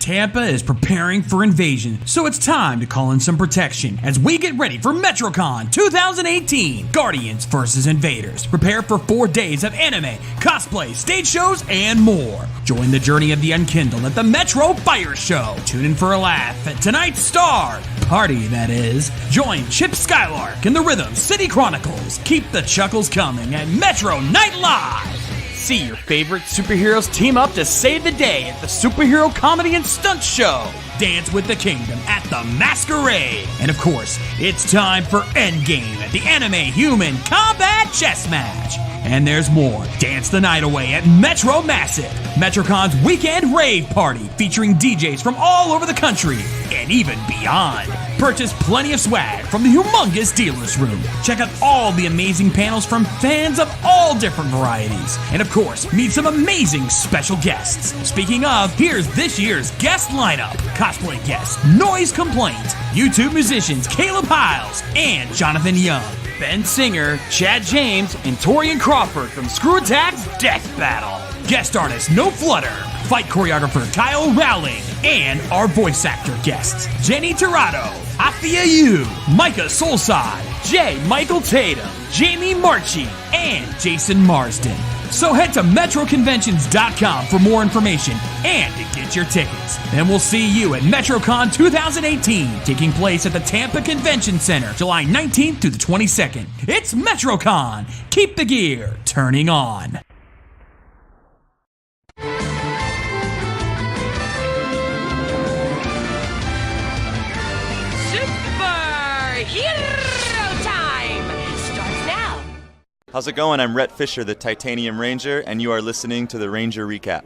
Tampa is preparing for invasion, so it's time to call in some protection as we get ready for MetroCon 2018, Guardians vs. Invaders. Prepare for 4 days of anime, cosplay, stage shows, and more. Join the journey of the unkindled at the Metro Fire Show. Tune in for a laugh at tonight's star, party that is. Join Chip Skylark in the Rhythm City Chronicles. Keep the chuckles coming at Metro Night Live. See your favorite superheroes team up to save the day at the Superhero Comedy and Stunt Show. Dance with the Kingdom at the Masquerade. And of course, it's time for Endgame at the Anime Human Combat Chess Match. And there's more. Dance the night away at Metro Massive, MetroCon's weekend rave party featuring DJs from all over the country and even beyond. Purchase plenty of swag from the humongous dealers room. Check out all the amazing panels from fans of all different varieties. And of course, meet some amazing special guests. Speaking of, here's this year's guest lineup. Cosplay guest, Noise Complaint, YouTube musicians Caleb Hiles and Jonathan Young. Ben Singer, Chad James, and Torian Crawford from Screw Attack's Death Battle. Guest artist No Flutter, fight choreographer Kyle Rowling, and our voice actor guests Jenny Tirado, Afia Yu, Micah Solside, J. Michael Tatum, Jamie Marchi, and Jason Marsden. So head to metroconventions.com for more information and to get your tickets. Then we'll see you at MetroCon 2018, taking place at the Tampa Convention Center, July 19th through the 22nd. It's MetroCon. Keep the gear turning on. How's it going? I'm Rhett Fisher, the Titanium Ranger, and you are listening to the Ranger Recap.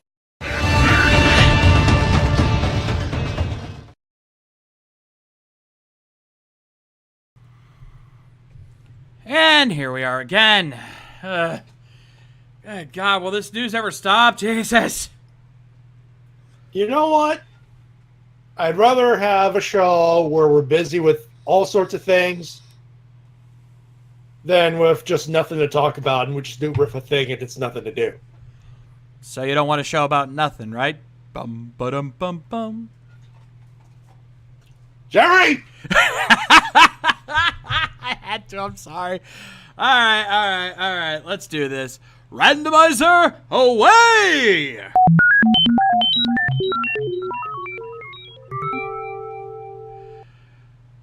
And here we are again. Good God, will this news ever stop? Jesus. You know what? I'd rather have a show where we're busy with all sorts of things than with just nothing to talk about and we just do riff a thing and it's nothing to do. So you don't want a show about nothing, right? Bum ba-dum bum bum. Jerry! I had to, I'm sorry. All right. Let's do this. Randomizer away!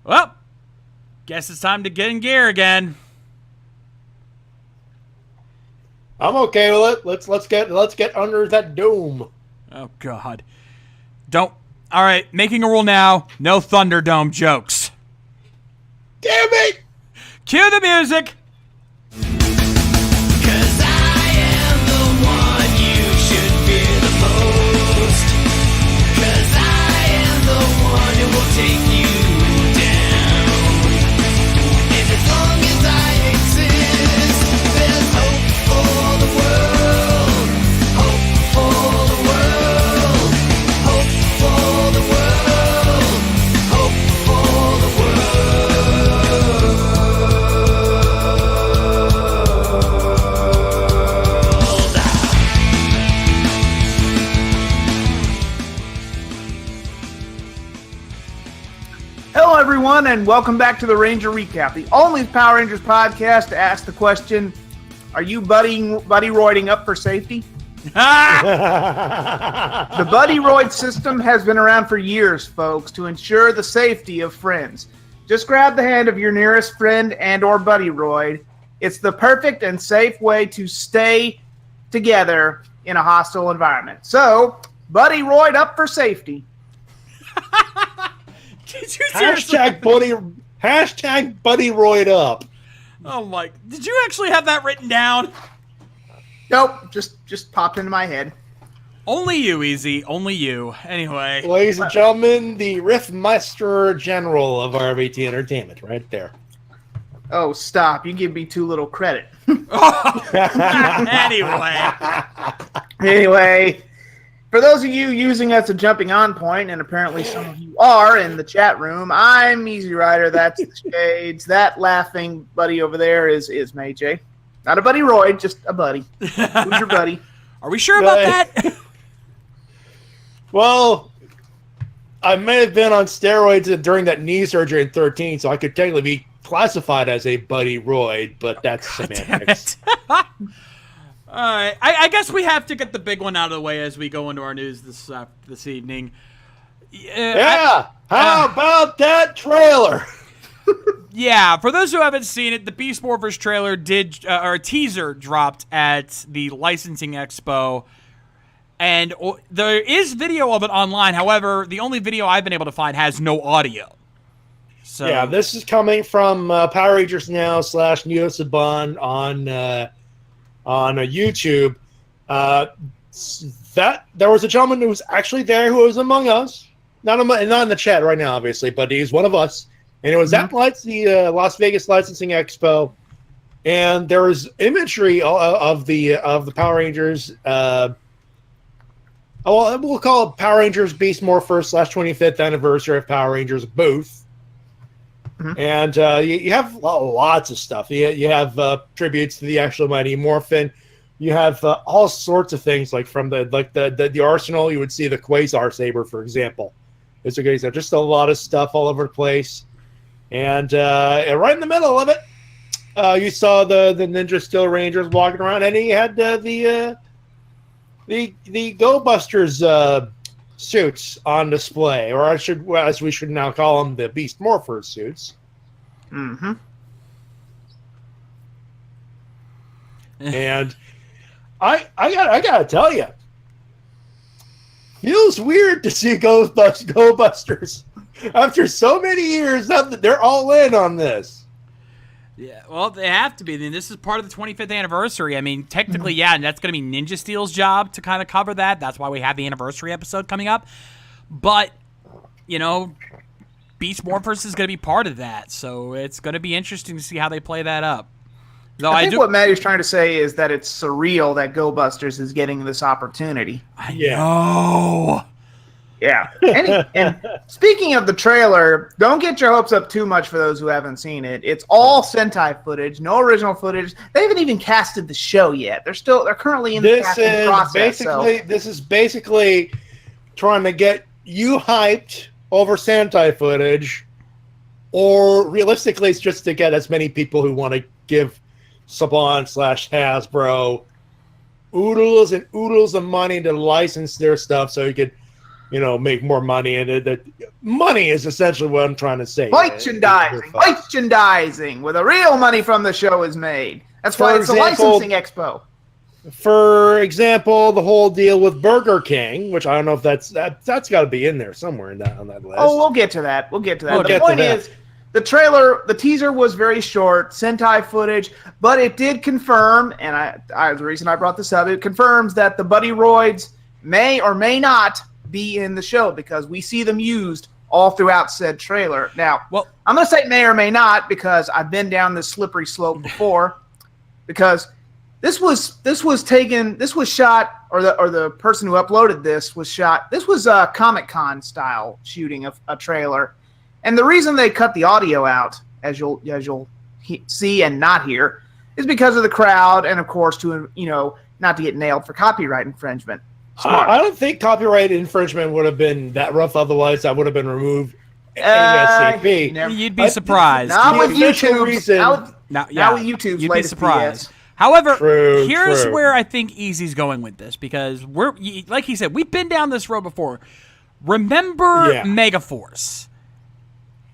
Well, guess it's time to get in gear again. I'm okay with it. Let's get under that dome. Oh God. All right, making a rule now. No Thunderdome jokes. Damn it! Cue the music. Cause I am the one you should fear the most. Cause I am the one who will take you down. And as long as I exist, there's hope for the world. Hope for the world. Hope for the world. Hope for the world. Hello, everyone, and welcome back to the Ranger Recap, the only Power Rangers podcast to ask the question, are you buddy-roiding up for safety? The buddy-roid system has been around for years, folks, to ensure the safety of friends. Just grab the hand of your nearest friend and or buddy-roid. It's the perfect and safe way to stay together in a hostile environment. So, buddy-roid up for safety. Did you seriously? Hashtag buddy roid up. Oh my! Did you actually have that written down? Nope, just popped into my head. Only you, Easy. Only you. Anyway. Ladies and gentlemen, the Riffmeister General of RVT Entertainment, right there. Oh, stop. You give me too little credit. Anyway, for those of you using us as a jumping on point, and apparently some of you are in the chat room, I'm Easy Rider. That's the Shades. That laughing buddy over there is Matty Jay. Not a buddy Roy, just a buddy. Who's your buddy? Are we sure about that? Well, I may have been on steroids during that knee surgery in 13, so I could technically be classified as a buddy roid, but that's semantics. All right, I guess we have to get the big one out of the way as we go into our news this evening. Yeah, how about that trailer? Yeah, for those who haven't seen it, the Beast Morphers trailer or a teaser dropped at the licensing expo, and there is video of it online. However, the only video I've been able to find has no audio. So yeah, this is coming from Power Rangers Now / Neo Saban on YouTube. That there was a gentleman who was actually there who was among us, not in the chat right now, obviously, but he's one of us. And it was at the Las Vegas Licensing Expo, and there was imagery of the Power Rangers. We'll call it Power Rangers Beast Morphers / 25th anniversary of Power Rangers booth. And you have lots of stuff. You have tributes to the actual Mighty Morphin. You have all sorts of things, like from the arsenal. You would see the Quasar Saber, for example. It's just a lot of stuff all over the place. And right in the middle of it, you saw the Ninja Steel Rangers walking around, and he had the Go Busters suits on display, or as we should now call them, the Beast Morphers suits. Mm-hmm. And I gotta tell you, feels weird to see Go Busters. After so many years, they're all in on this. Yeah, well, they have to be. I mean, this is part of the 25th anniversary. I mean, technically, yeah, and that's going to be Ninja Steel's job to kind of cover that. That's why we have the anniversary episode coming up. But, Beast Morphers is going to be part of that, so it's going to be interesting to see how they play that up. Though I think what Matty's trying to say is that it's surreal that Go Busters is getting this opportunity. I know. Yeah. And speaking of the trailer, don't get your hopes up too much for those who haven't seen it. It's all Sentai footage, no original footage. They haven't even casted the show yet. They're currently in the casting process. This is basically trying to get you hyped over Sentai footage, or realistically, it's just to get as many people who want to give Saban / Hasbro oodles and oodles of money to license their stuff so you could make more money. And that money is essentially what I'm trying to say. Merchandising, where the real money from the show is made. That's why it's a licensing expo. For example, the whole deal with Burger King, which I don't know if that's got to be in there somewhere on that list. Oh, we'll get to that. The point is, the teaser was very short, Sentai footage, but it did confirm, and the reason I brought this up, it confirms that the Buddy Roids may or may not be in the show, because we see them used all throughout said trailer. Now, I'm going to say may or may not, because I've been down this slippery slope before, because this was shot, or the person who uploaded this was shot. This was a Comic-Con style shooting of a trailer. And the reason they cut the audio out, as you'll see and not hear, is because of the crowd, and of course to not to get nailed for copyright infringement. I don't think copyright infringement would have been that rough. Otherwise, that would have been removed ASAP. You'd be surprised. Not with YouTube. Now with YouTube's you'd be latest surprised. BS. However, True. where I think Easy's going with this, because like he said, we've been down this road before. Remember Megaforce?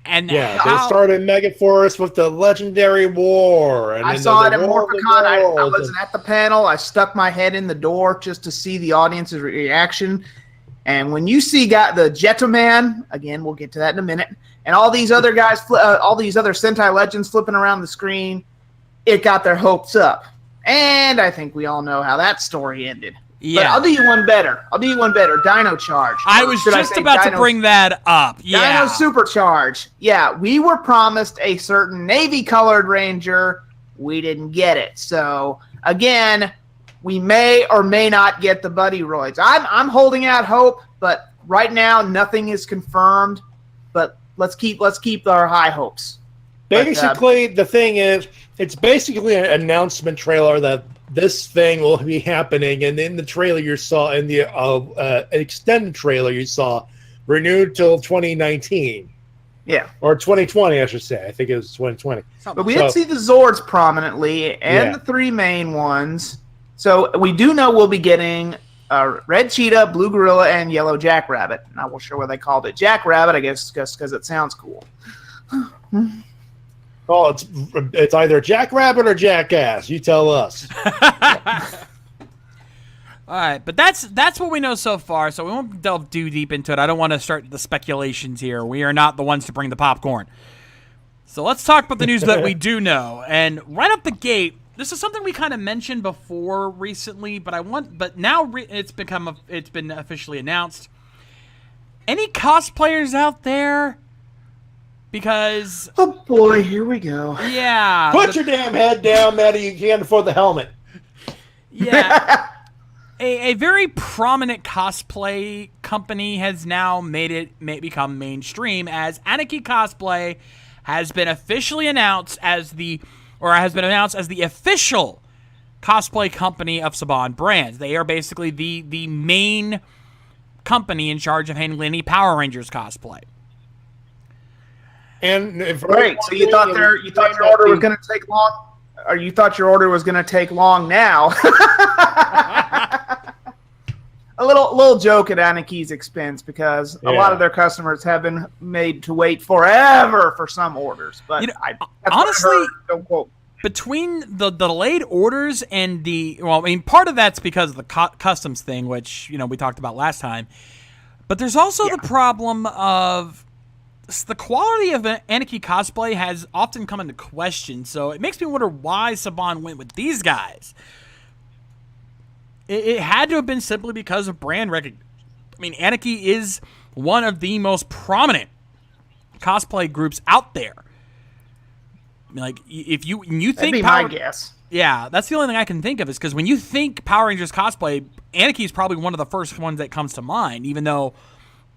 And they started Megaforce with the Legendary War. And I saw it at MorphiCon. I wasn't at the panel. I stuck my head in the door just to see the audience's reaction. And when you see the Jetoman, again, we'll get to that in a minute, and all these other guys, all these other Sentai legends flipping around the screen, it got their hopes up. And I think we all know how that story ended. Yeah. But I'll do you one better. Dino Charge. I was just about to bring that up. Yeah. Dino Supercharge. Yeah, we were promised a certain navy-colored Ranger. We didn't get it. So, again, we may or may not get the Buddy Roids. I'm holding out hope, but right now nothing is confirmed. But let's keep our high hopes. Basically, the thing is, it's basically an announcement trailer that this thing will be happening, and in the trailer you saw, in the extended trailer you saw, renewed till 2019. Yeah. Or 2020, I should say. I think it was 2020. But we did see the Zords prominently and the three main ones. So we do know we'll be getting Red Cheetah, Blue Gorilla, and Yellow Jackrabbit. Not real sure why they called it Jackrabbit, I guess just because it sounds cool. Oh, it's either Jackrabbit or Jackass. You tell us. All right, but that's what we know so far, so we won't delve too deep into it. I don't want to start the speculations here. We are not the ones to bring the popcorn. So let's talk about the news that we do know. And right up the gate, this is something we kind of mentioned before recently, but now it's been officially announced. Any cosplayers out there? Because oh boy, here we go. Yeah. Put your damn head down, Matty. You can't afford the helmet. Yeah. A very prominent cosplay company has now become mainstream, as Anarchy Cosplay has been officially announced as the official cosplay company of Saban Brands. They are basically the main company in charge of handling any Power Rangers cosplay. And great. So you thought your order was going to take long, or you thought your order was going to take long now? A little joke at Anarchy's expense, because a lot of their customers have been made to wait forever for some orders. But honestly, between the delayed orders and part of that's because of the customs thing, which we talked about last time. But there's also the problem of the quality of Anarchy Cosplay has often come into question. So it makes me wonder why Saban went with these guys. It had to have been simply because of brand recognition. I mean, Anarchy is one of the most prominent cosplay groups out there. Like, if you think that'd be my guess. Yeah, that's the only thing I can think of, is because when you think Power Rangers cosplay, Anarchy is probably one of the first ones that comes to mind, even though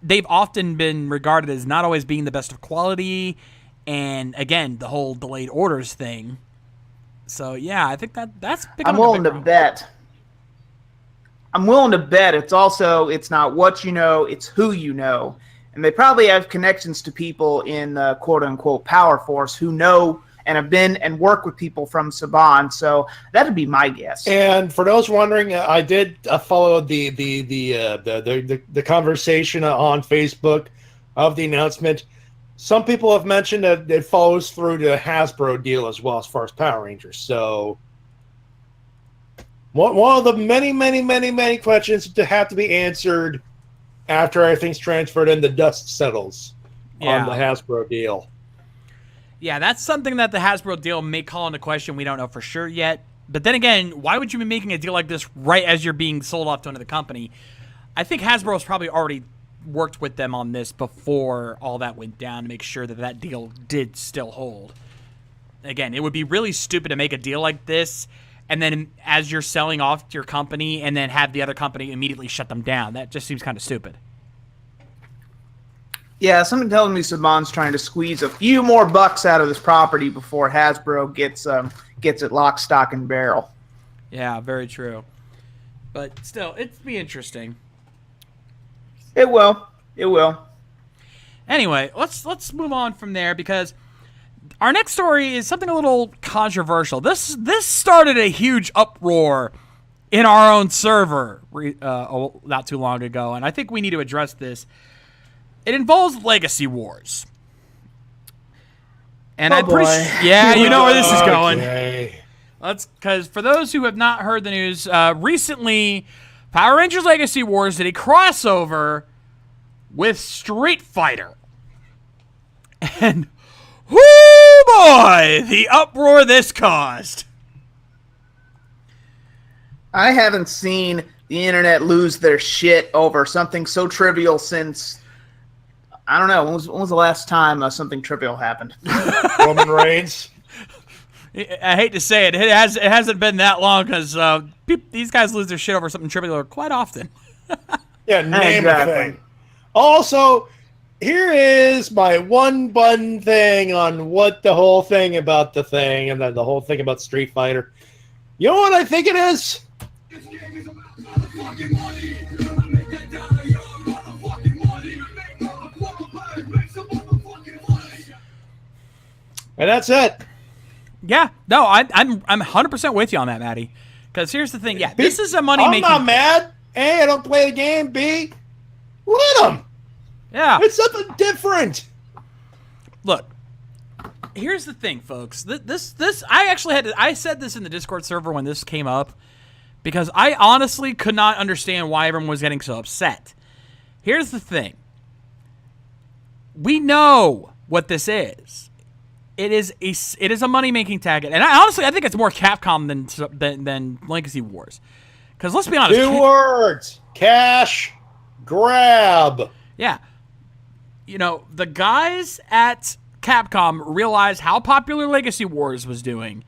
they've often been regarded as not always being the best of quality, and again, the whole delayed orders thing. So yeah, I think that's becoming I'm willing to bet it's not what you know, it's who you know. And they probably have connections to people in the quote-unquote Power Force who know and have been and work with people from Saban. So that'd be my guess. And for those wondering, I did follow the conversation on Facebook of the announcement. Some people have mentioned that it follows through the Hasbro deal as well, as far as Power Rangers. So one of the many questions to have to be answered after everything's transferred and the dust settles on the Hasbro deal. Yeah, that's something that the Hasbro deal may call into question. We don't know for sure yet. But then again, why would you be making a deal like this right as you're being sold off to another company? I think Hasbro's probably already worked with them on this before all that went down to make sure that that deal did still hold. Again, it would be really stupid to make a deal like this and then as you're selling off your company and then have the other company immediately shut them down. That just seems kind of stupid. Yeah, something tells me Saban's trying to squeeze a few more bucks out of this property before Hasbro gets it lock, stock, and barrel. Yeah, very true. But still, it'd be interesting. It will. It will. Anyway, let's move on from there, because our next story is something a little controversial. This started a huge uproar in our own server not too long ago, and I think we need to address this. It involves Legacy Wars. And I'm pretty you know where this is going. Okay. Because for those who have not heard the news, recently Power Rangers Legacy Wars did a crossover with Street Fighter. And whoo boy, the uproar this caused. I haven't seen the internet lose their shit over something so trivial since, I don't know, when was the last time something trivial happened? Roman Reigns. I hate to say it, it hasn't been that long, because these guys lose their shit over something trivial quite often. Yeah, name a thing. Also, here is my one button thing on what the whole thing about the thing, and then the whole thing about Street Fighter. You know what I think it is? And that's it. Yeah, no, I'm 100% with you on that, Matty. Because here's the thing, this is a money-making... I'm not mad. A, I don't play the game. B, let them. Yeah. It's something different. Look, here's the thing, folks. I said this in the Discord server when this came up, because I honestly could not understand why everyone was getting so upset. Here's the thing. We know what this is. It is a money-making tactic, and I think it's more Capcom than Legacy Wars. Because let's be honest, 2 words: cash grab. Yeah, the guys at Capcom realized how popular Legacy Wars was doing,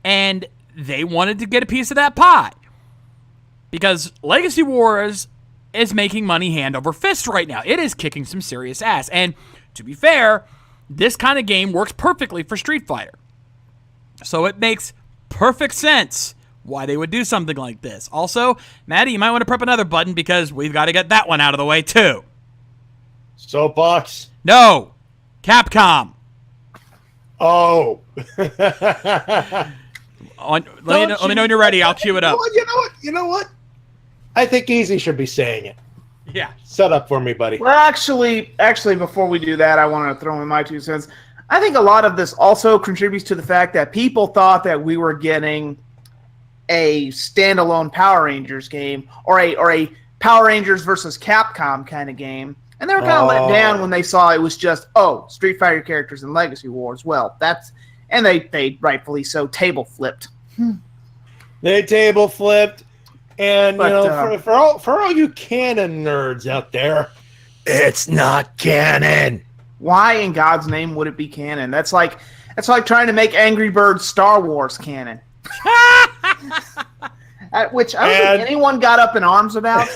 and they wanted to get a piece of that pie. Because Legacy Wars is making money hand over fist right now. It is kicking some serious ass, and to be fair, this kind of game works perfectly for Street Fighter. So it makes perfect sense why they would do something like this. Also, Matty, you might want to prep another button because we've got to get that one out of the way too. Soapbox? No. Capcom. Oh. Let me know when you're ready. I'll cue it up. You know what? I think Easy should be saying it. Yeah. Set up for me, buddy. Well, actually, before we do that, I want to throw in my 2 cents. I think a lot of this also contributes to the fact that people thought that we were getting a standalone Power Rangers game or a Power Rangers versus Capcom kind of game, and they were kind of let down when they saw it was just Street Fighter characters in Legacy Wars. Well, they rightfully so table flipped. They table flipped. And, for all you canon nerds out there, it's not canon. Why in God's name would it be canon? That's like trying to make Angry Birds Star Wars canon. Which I don't think anyone got up in arms about.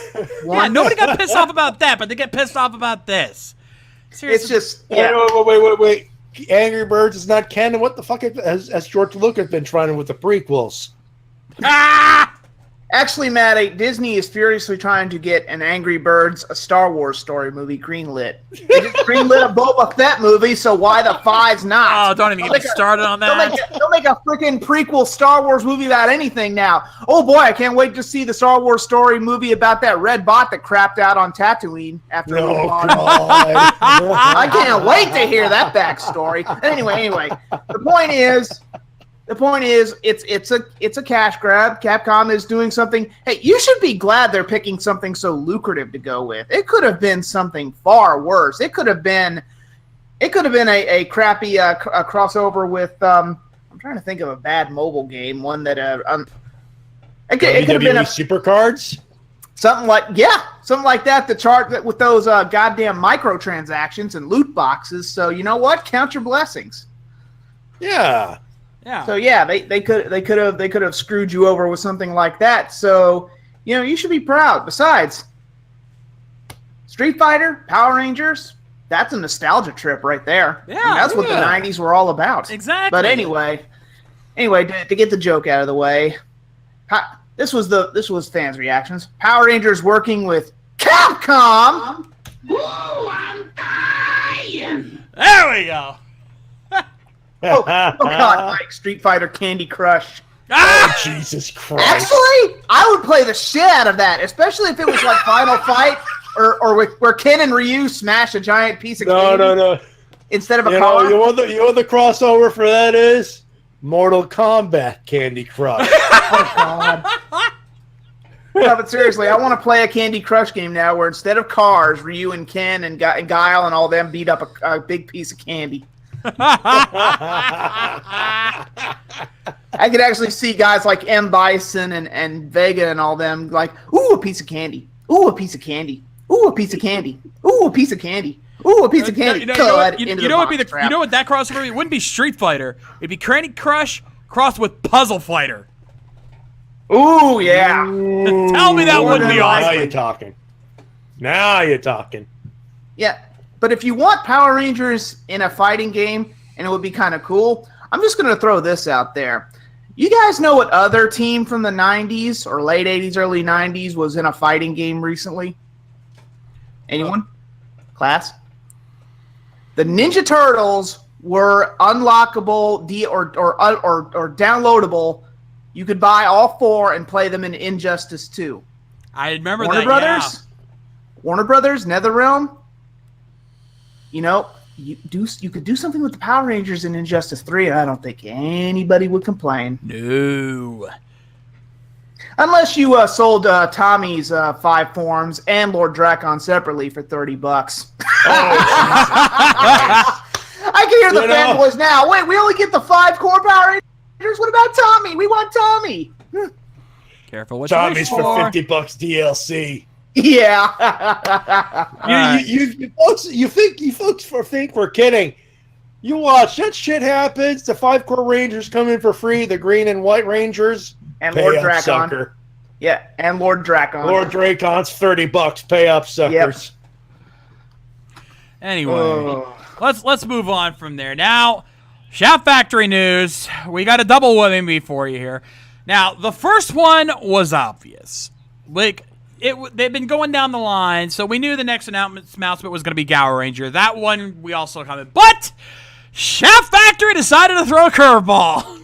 Yeah, nobody got pissed off about that, but they get pissed off about this. Seriously. It's just... Wait. Angry Birds is not canon? What the fuck has George Lucas been trying with the prequels? Actually, Matty, Disney is furiously trying to get an Angry Birds, a Star Wars story movie greenlit. They just greenlit a Boba Fett movie, so why the five's not? Oh, don't even get me started on that. They'll make a freaking prequel Star Wars movie about anything now. Oh boy, I can't wait to see the Star Wars story movie about that red bot that crapped out on Tatooine after it was gone. I can't wait to hear that backstory. Anyway, the point is, it's a cash grab. Capcom is doing something. Hey, you should be glad they're picking something so lucrative to go with. It could have been something far worse. It could have been a crappy crossover with. I'm trying to think of a bad mobile game. One that it could have been Super Cards. Something like that. The chart with those goddamn microtransactions and loot boxes. So you know what? Count your blessings. Yeah. Yeah. So yeah, they could have screwed you over with something like that. So you should be proud. Besides, Street Fighter, Power Rangers, that's a nostalgia trip right there. Yeah, that's what the '90s were all about. Exactly. But anyway, to get the joke out of the way, this was fans' reactions. Power Rangers working with Capcom. Ooh, I'm dying. There we go. Oh God, Mike, Street Fighter Candy Crush. Oh, Jesus Christ. Actually, I would play the shit out of that, especially if it was like Final Fight or where Ken and Ryu smash a giant piece of candy. No. Instead of a car. You know what the crossover for that is? Mortal Kombat Candy Crush. Oh, God. No, but seriously, I want to play a Candy Crush game now where instead of cars, Ryu and Ken and Guile and all them beat up a big piece of candy. I could actually see guys like M. Bison and Vega and all them like, ooh, a piece of candy. Ooh, a piece of candy. Ooh, a piece of candy. Ooh, a piece of candy. Ooh, a piece of candy. You know what that crossover? It wouldn't be Street Fighter. It'd be Candy Crush crossed with Puzzle Fighter. Ooh, yeah. Tell me that wouldn't be awesome. Now you're talking. Yeah. But if you want Power Rangers in a fighting game, and it would be kind of cool, I'm just going to throw this out there. You guys know what other team from the 90s or late 80s, early 90s was in a fighting game recently? Anyone? Class? The Ninja Turtles were unlockable or downloadable. You could buy all 4 and play them in Injustice 2. I remember Warner that. Brothers, Warner Brothers, NetherRealm. You know, you could do something with the Power Rangers in Injustice 3, and I don't think anybody would complain. No. Unless you sold Tommy's 5 forms and Lord Dracon separately for $30. I can hear the fanboys now. Wait, we only get the 5 core Power Rangers? What about Tommy? We want Tommy. Careful what Tommy's you for wish for. $50 DLC. Yeah. You think we're kidding? You watch that shit happens. The 5 core Rangers come in for free. The green and white Rangers And pay Lord up, Dracon. sucker. Yeah, and Lord Dracon. Lord Dracon's $30. Pay up, suckers. Anyway, let's move on from there. Now, Shout Factory news. We got a double whammy for you here. Now, the first one was obvious. Like, they've been going down the line, so we knew the next announcement was going to be Gower Ranger. That one we also commented. But Shout Factory decided to throw a curveball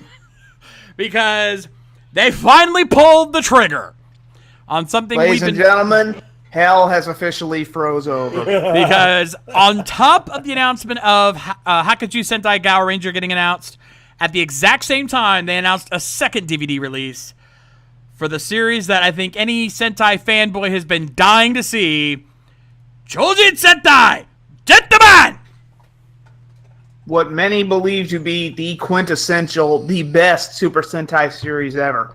because they finally pulled the trigger on something Ladies and gentlemen, hell has officially froze over. Because on top of the announcement of Hakaju Sentai Gower Ranger getting announced, at the exact same time, they announced a second DVD release for the series that I think any Sentai fanboy has been dying to see, Chojin Sentai Gentleman! What many believe to be the quintessential, the best Super Sentai series ever.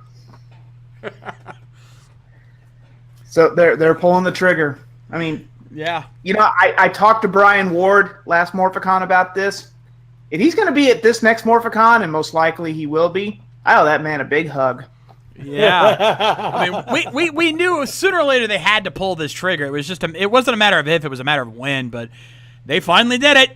So they're pulling the trigger. I mean, yeah. You know, I talked to Brian Ward last Morphicon about this. If he's going to be at this next Morphicon, and most likely he will be, I owe that man a big hug. Yeah. I mean, we knew sooner or later they had to pull this trigger. It was just it wasn't a matter of if, it was a matter of when, but they finally did it.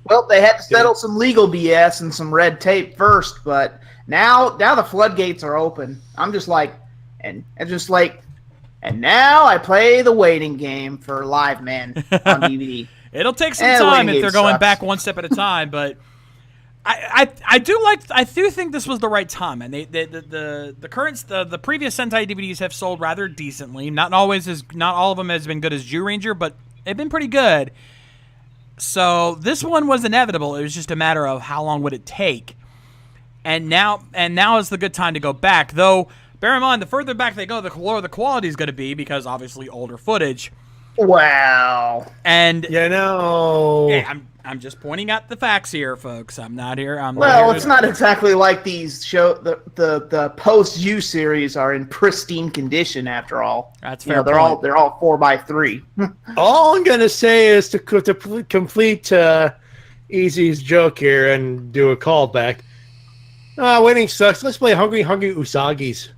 Well, they had to settle some legal BS and some red tape first, but now the floodgates are open. I'm just like, and now I play the waiting game for Live Man on DVD. It'll take some time if they're going back one step at a time, but I do think this was the right time, and the previous Sentai DVDs have sold rather decently. Not all of them has been good as Jew Ranger, but they've been pretty good. So this one was inevitable. It was just a matter of how long would it take, and now is the good time to go back. Though bear in mind, the further back they go, the lower the quality is going to be because obviously older footage. Wow. And yeah, I'm just pointing out the facts here, folks. I'm not here. It's not exactly like these the post U series are in pristine condition. After all, that's fair. They're all 4x3. All I'm gonna say is to complete Easy's joke here and do a callback. Winning sucks. Let's play Hungry Usagi's.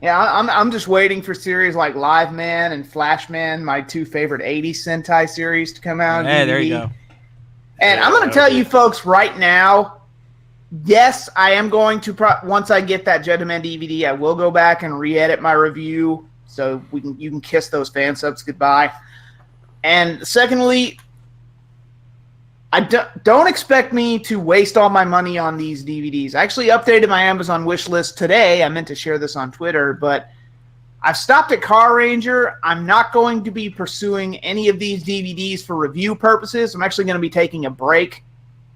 Yeah, I'm just waiting for series like Live Man and Flash Man, my 2 favorite 80s Sentai series, to come out. Hey, there you go. And I'm going to tell you folks right now, yes, I am going to, once I get that Gentleman DVD, I will go back and re-edit my review so you can kiss those fan subs goodbye. And secondly, I don't expect me to waste all my money on these DVDs. I actually updated my Amazon wish list today. I meant to share this on Twitter, but I've stopped at Car Ranger. I'm not going to be pursuing any of these DVDs for review purposes. I'm actually going to be taking a break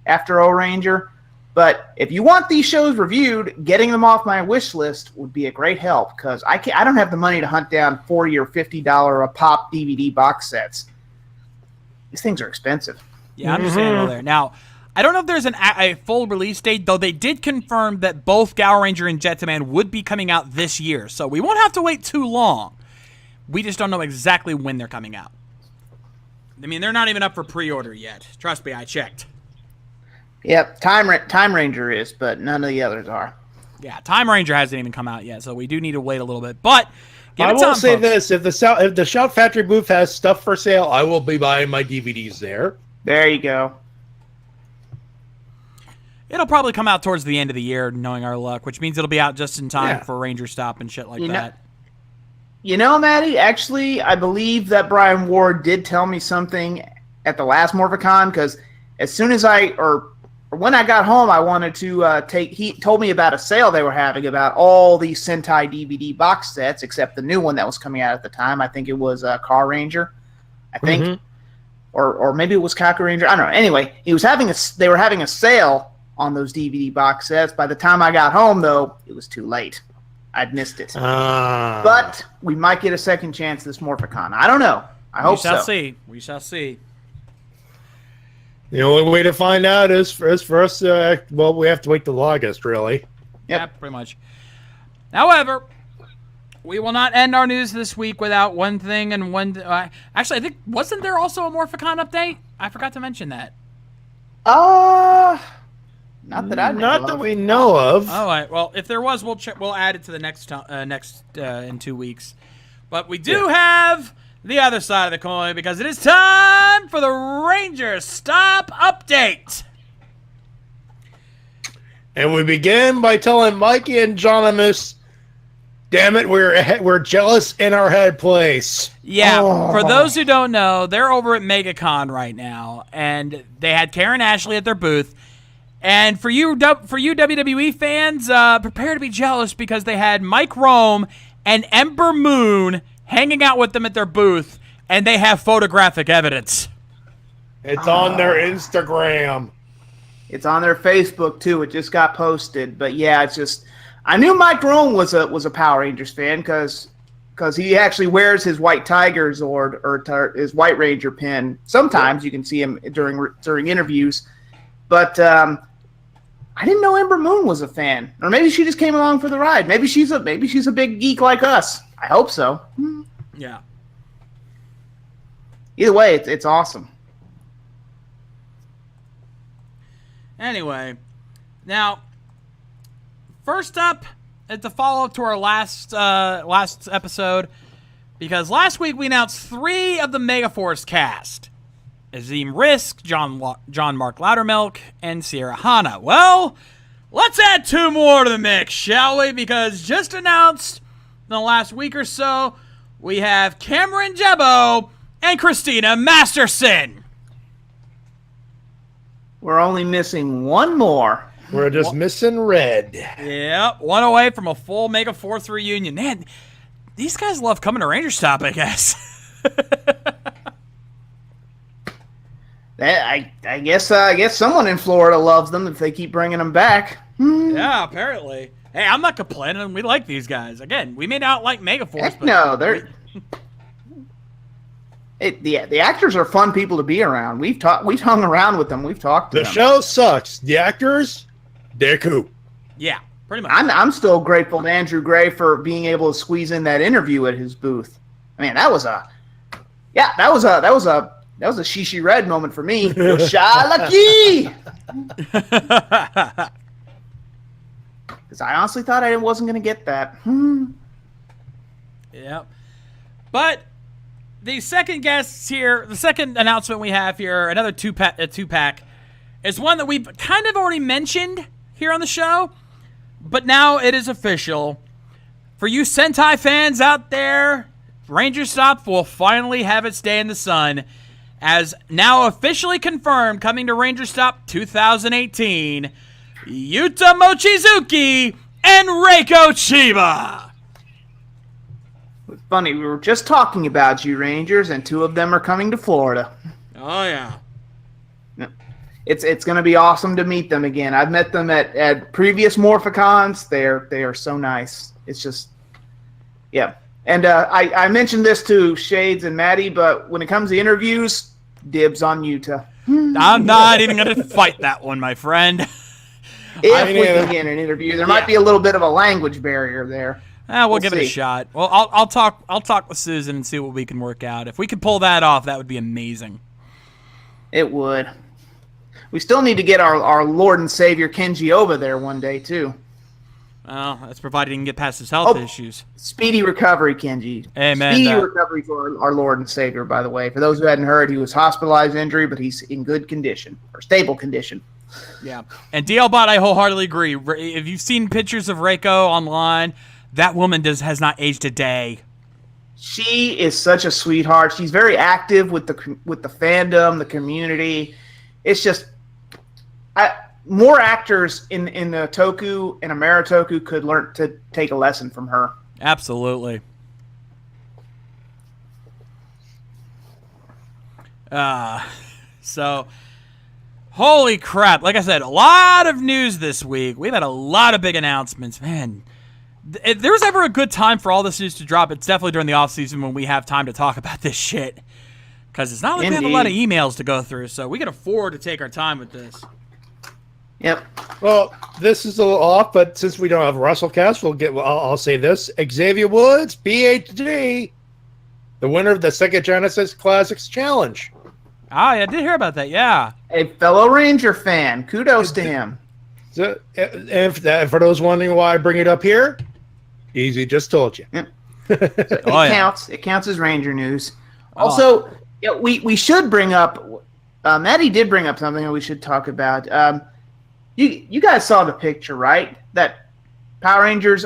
after O Ranger. But if you want these shows reviewed, getting them off my wish list would be a great help because I don't have the money to hunt down $40 or $50 a pop DVD box sets. These things are expensive. Yeah, understandable there. Now, I don't know if there's a full release date, though they did confirm that both Gower Ranger and Jetman would be coming out this year, so we won't have to wait too long. We just don't know exactly when they're coming out. I mean, they're not even up for pre-order yet. Trust me, I checked. Yep, Time Ranger is, but none of the others are. Yeah, Time Ranger hasn't even come out yet, so we do need to wait a little bit. But I will say this: if the Shout Factory booth has stuff for sale, I will be buying my DVDs there. There you go. It'll probably come out towards the end of the year, knowing our luck, which means it'll be out just in time for Ranger Stop and shit like that. You know, Matty, actually, I believe that Brian Ward did tell me something at the last Morphicon, because as soon as or when I got home, I wanted to he told me about a sale they were having about all these Sentai DVD box sets, except the new one that was coming out at the time. I think it was Car Ranger, I think. Mm-hmm. Or maybe it was Kaku Ranger. I don't know. Anyway, they were having a sale on those DVD box sets. By the time I got home, though, it was too late. I'd missed it. But we might get a second chance this Morphicon. I don't know. I hope so. We shall see. The only way to find out is for us to, we have to wait till August, really. Yep. Yeah, pretty much. However, we will not end our news this week without one thing and one... actually, I think, wasn't there also a Morphicon update? I forgot to mention that. Not that I know Not of. that we know of. All right. Well, if there was, we'll add it to the next in 2 weeks. But we do have the other side of the coin, because it is time for the Rangers Stop Update. And we begin by telling Mikey and Jonimus, damn it, we're jealous in our head place. Yeah, for those who don't know, they're over at MegaCon right now, and they had Karen Ashley at their booth. And for you WWE fans, prepare to be jealous, because they had Mike Rome and Ember Moon hanging out with them at their booth, and they have photographic evidence. It's on their Instagram. It's on their Facebook too. It just got posted. But yeah, it's just, I knew Mike Rome was a Power Rangers fan because he actually wears his White Tiger Zord or his White Ranger pin. Sometimes you can see him during interviews, but I didn't know Ember Moon was a fan, or maybe she just came along for the ride. Maybe she's a big geek like us. I hope so. Yeah. Either way, it's awesome. Anyway, now, first up, it's a follow-up to our last episode, because last week we announced 3 of the Megaforce cast. Azim Risk, John Mark Loudermilk, and Sierra Hanna. Well, let's add 2 more to the mix, shall we? Because just announced in the last week or so, we have Cameron Jebbo and Christina Masterson. We're only missing one more. We're just missing Red. Yep, one away from a full Megaforce reunion. Man, these guys love coming to Ranger Stop, I guess. I guess someone in Florida loves them if they keep bringing them back. Yeah, apparently. Hey, I'm not complaining. We like these guys. Again, we may not like Megaforce, Heck but no, the actors are fun people to be around. We've hung around with them. We've talked to them. The show sucks. The actors, they're cool. Yeah, pretty much. I'm still grateful to Andrew Gray for being able to squeeze in that interview at his booth. I mean, that was a Shishi Red moment for me. Shalaki! Because I honestly thought I wasn't going to get that. Yep. But the second guest here, the second announcement we have here, another two-pack, is one that we've kind of already mentioned here on the show, but now it is official. For you Sentai fans out there, Ranger Stop will finally have its day in the sun, as now officially confirmed, coming to Ranger Stop 2018, Yuta Mochizuki and Reiko Chiba. It's funny, we were just talking about you, Rangers, and 2 of them are coming to Florida. Oh, yeah. It's going to be awesome to meet them again. I've met them at previous Morphicons. They are so nice. It's just, yeah. And I mentioned this to Shades and Matty, but when it comes to interviews, dibs on Yuta. I'm not even going to fight that one, my friend. If we can get an interview, there might be a little bit of a language barrier there. We'll give it a shot. Well, I'll talk with Susan and see what we can work out. If we could pull that off, that would be amazing. It would. We still need to get our Lord and Savior Kenji over there one day too. Well, that's provided he can get past his health issues. Speedy recovery, Kenji. Amen. Speedy recovery for our Lord and Savior, by the way. For those who hadn't heard, he was hospitalized injury, but he's in good condition, or stable condition. Yeah. And DLBot, I wholeheartedly agree. If you've seen pictures of Reiko online, that woman has not aged a day. She is such a sweetheart. She's very active with the fandom, the community. It's just, more actors in the Toku and Ameritoku could learn to take a lesson from her. Absolutely. So, holy crap. Like I said, a lot of news this week. We've had a lot of big announcements. Man, if there's ever a good time for all this news to drop, it's definitely during the off-season when we have time to talk about this shit. Because it's not like we have a lot of emails to go through, so we can afford to take our time with this. Yep. Well, this is a little off, but since we don't have a WrestleCast, I'll say this. Xavier Woods, PhD, the winner of the Sega Genesis Classics Challenge. Ah, yeah, I did hear about that, yeah. A fellow Ranger fan. Kudos to him. So, and for those wondering why I bring it up here, easy, just told you. Yep. It counts. It counts as Ranger news. Also, we should bring up, Matty did bring up something that we should talk about. You guys saw the picture, right? That Power Rangers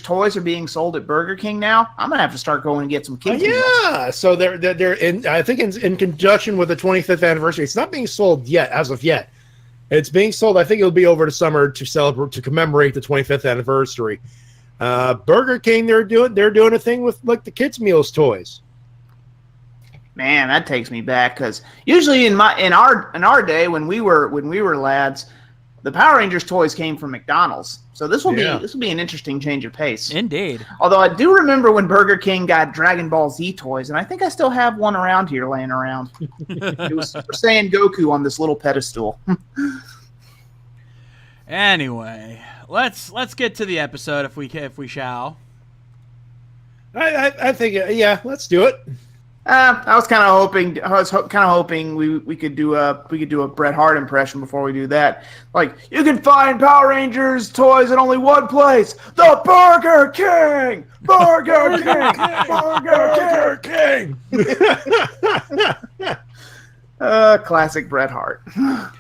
toys are being sold at Burger King now. I'm gonna have to start going and get some kids. Yeah, so they're in. I think in conjunction with the 25th anniversary. It's not being sold yet, as of yet. It's being sold. I think it'll be over the summer to commemorate the 25th anniversary. Burger King, they're doing a thing with like the kids' meals toys. Man, that takes me back because usually in our day when we were lads, the Power Rangers toys came from McDonald's. So this will be an interesting change of pace. Indeed. Although I do remember when Burger King got Dragon Ball Z toys, and I think I still have one around here laying around. It was Super Saiyan Goku on this little pedestal. Anyway, let's get to the episode if we shall. I think let's do it. I was kind of hoping we could do a Bret Hart impression before we do that. Like, you can find Power Rangers toys in only one place: the Burger King. Burger King. Burger King. Classic Bret Hart. Oh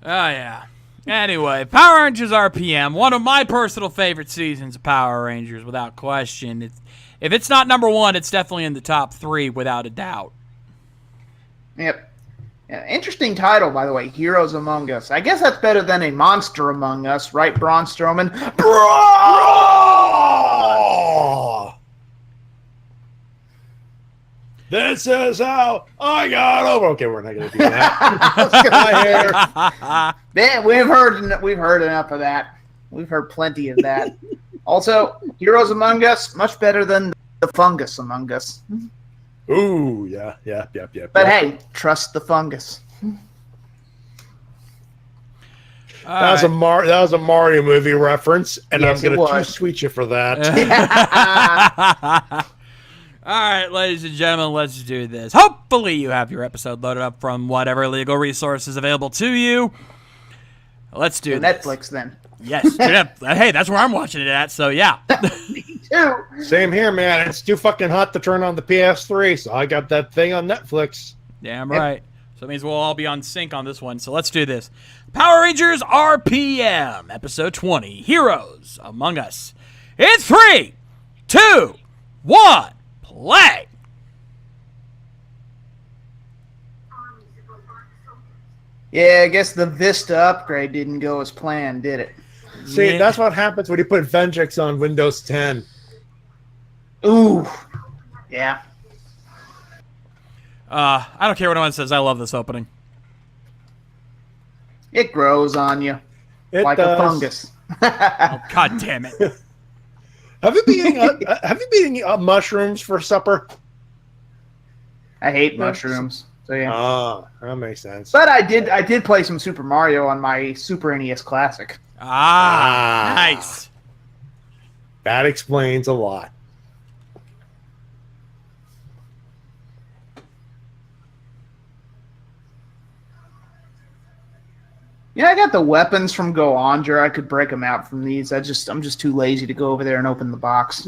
yeah. Anyway, Power Rangers RPM, one of my personal favorite seasons of Power Rangers, without question. If it's not number one, it's definitely in the top 3, without a doubt. Yep. Yeah, interesting title, by the way, Heroes Among Us. I guess that's better than a Monster Among Us, right, Braun Strowman? Braun! This is how I got over. Okay, we're not going to do that. Man, we've heard enough of that. We've heard plenty of that. Also, Heroes Among Us, much better than the Fungus Among Us. Ooh, yeah. But hey, trust the fungus. That was a Mario movie reference, and yes, I'm going to tweet you for that. All right, ladies and gentlemen, let's do this. Hopefully you have your episode loaded up from whatever legal resources available to you. Let's do this. Netflix, then. Yes. Hey, that's where I'm watching it at, so yeah. Me too. Same here, man. It's too fucking hot to turn on the PS3, so I got that thing on Netflix. Damn right. So it means we'll all be on sync on this one, so let's do this. Power Rangers RPM, Episode 20, Heroes Among Us. In 3, 2, 1, play! Yeah, I guess the Vista upgrade didn't go as planned, did it? See, that's what happens when you put Vengex on Windows 10. Ooh. Yeah. I don't care what anyone says. I love this opening. It grows on you. Like a fungus. Oh, God damn it. Have you been eating mushrooms for supper? I hate mushrooms. So yeah. Oh, that makes sense. But I did play some Super Mario on my Super NES Classic. Nice. That explains a lot. Yeah, I got the weapons from Go Ondra. I could break them out from these. I'm just too lazy to go over there and open the box.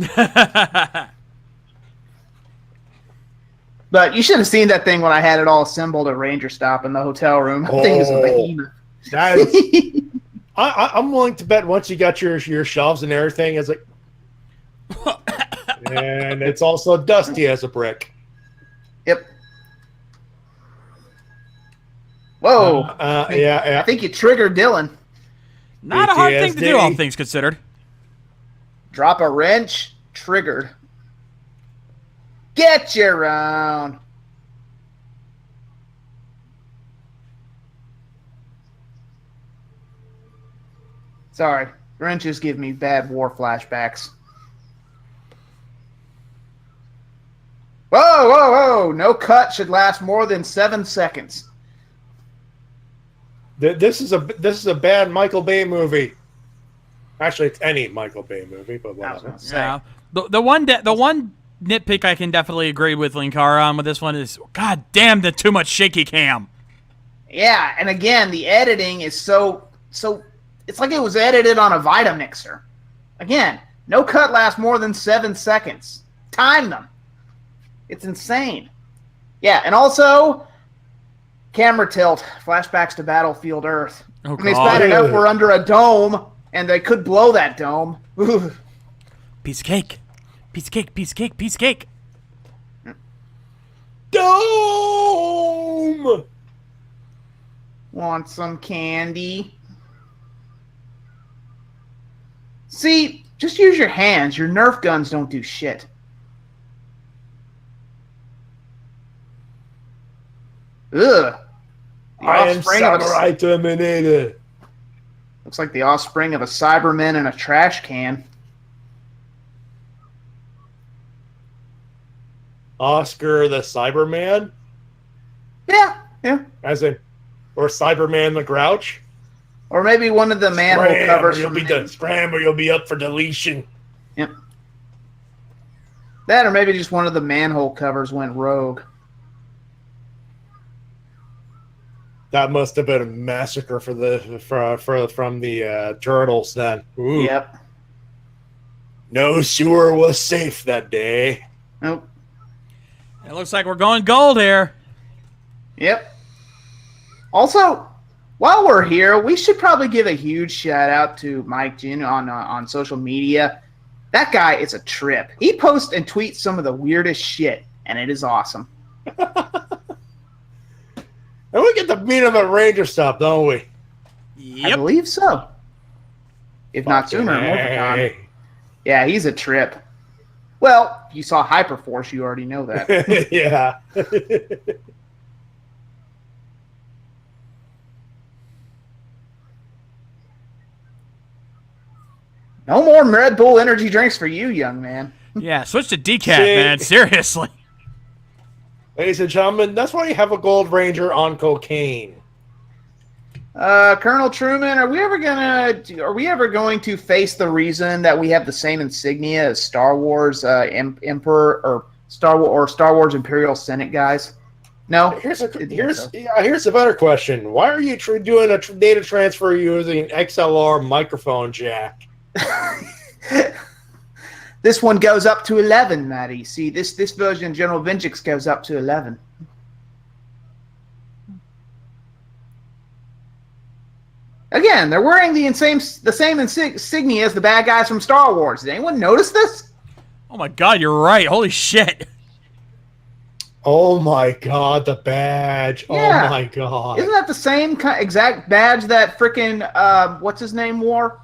But you should have seen that thing when I had it all assembled at Ranger Stop in the hotel room. That thing is a behemoth. That is, I'm willing to bet once you got your shelves and everything, it's like, And it's also dusty as a brick. Yep. Whoa. Yeah. I think you triggered Dylan. Not a hard thing to do, PTSD. all things considered. Drop a wrench. Triggered. Get you around. Sorry. Wrenches give me bad war flashbacks. Whoa, whoa, whoa. No cut should last more than 7 seconds. This is a bad Michael Bay movie. Actually, it's any Michael Bay movie, but whatever. Yeah. The one nitpick I can definitely agree with Linkara on with this one is, god damn, the too much shaky cam. Yeah, and again, the editing is so it's like it was edited on a Vitamixer. Again, no cut lasts more than 7 seconds. Time them. It's insane. Yeah, and also camera tilt, flashbacks to Battlefield Earth. Oh, I mean, it's God. bad enough we're under a dome, and they could blow that dome. Ooh. Piece of cake. Piece of cake, piece of cake, piece of cake. Dome! Want some candy? See, just use your hands. Your Nerf guns don't do shit. Ugh. The I am offspring of a- Samurai Terminator. Looks like the offspring of a Cyberman in a trash can. Oscar the Cyberman? Yeah. As in, or Cyberman the Grouch? Or maybe one of the manhole covers. Scram or you'll be up for deletion. Yep. That, or maybe just one of the manhole covers went rogue. That must have been a massacre from the turtles then. Ooh. Yep. No sewer was safe that day. Nope. It looks like we're going gold here. Yep. Also, while we're here, we should probably give a huge shout out to Mike Jin on social media. That guy is a trip. He posts and tweets some of the weirdest shit, and it is awesome. And we get to meet him at Ranger stuff, don't we? I Yep. believe so. If not sooner. Hey. Yeah, he's a trip. Well, you saw Hyperforce, you already know that. Yeah. No more Red Bull energy drinks for you, young man. Yeah, switch to decaf, See- man. Seriously. Ladies and gentlemen, that's why you have a Gold Ranger on cocaine. Colonel Truman, are we ever going to face the reason that we have the same insignia as Star Wars Emperor or Star Wars Imperial Senate guys? No. Here's a better question. Why are you doing a data transfer using XLR microphone jack? This one goes up to 11, Matty. See, this version, General Vengeance, goes up to 11. Again, they're wearing the same insignia as the bad guys from Star Wars. Did anyone notice this? Oh my god, you're right. Holy shit. Oh my god, the badge. Yeah. Oh my god. Isn't that the same exact badge that frickin' what's his name wore?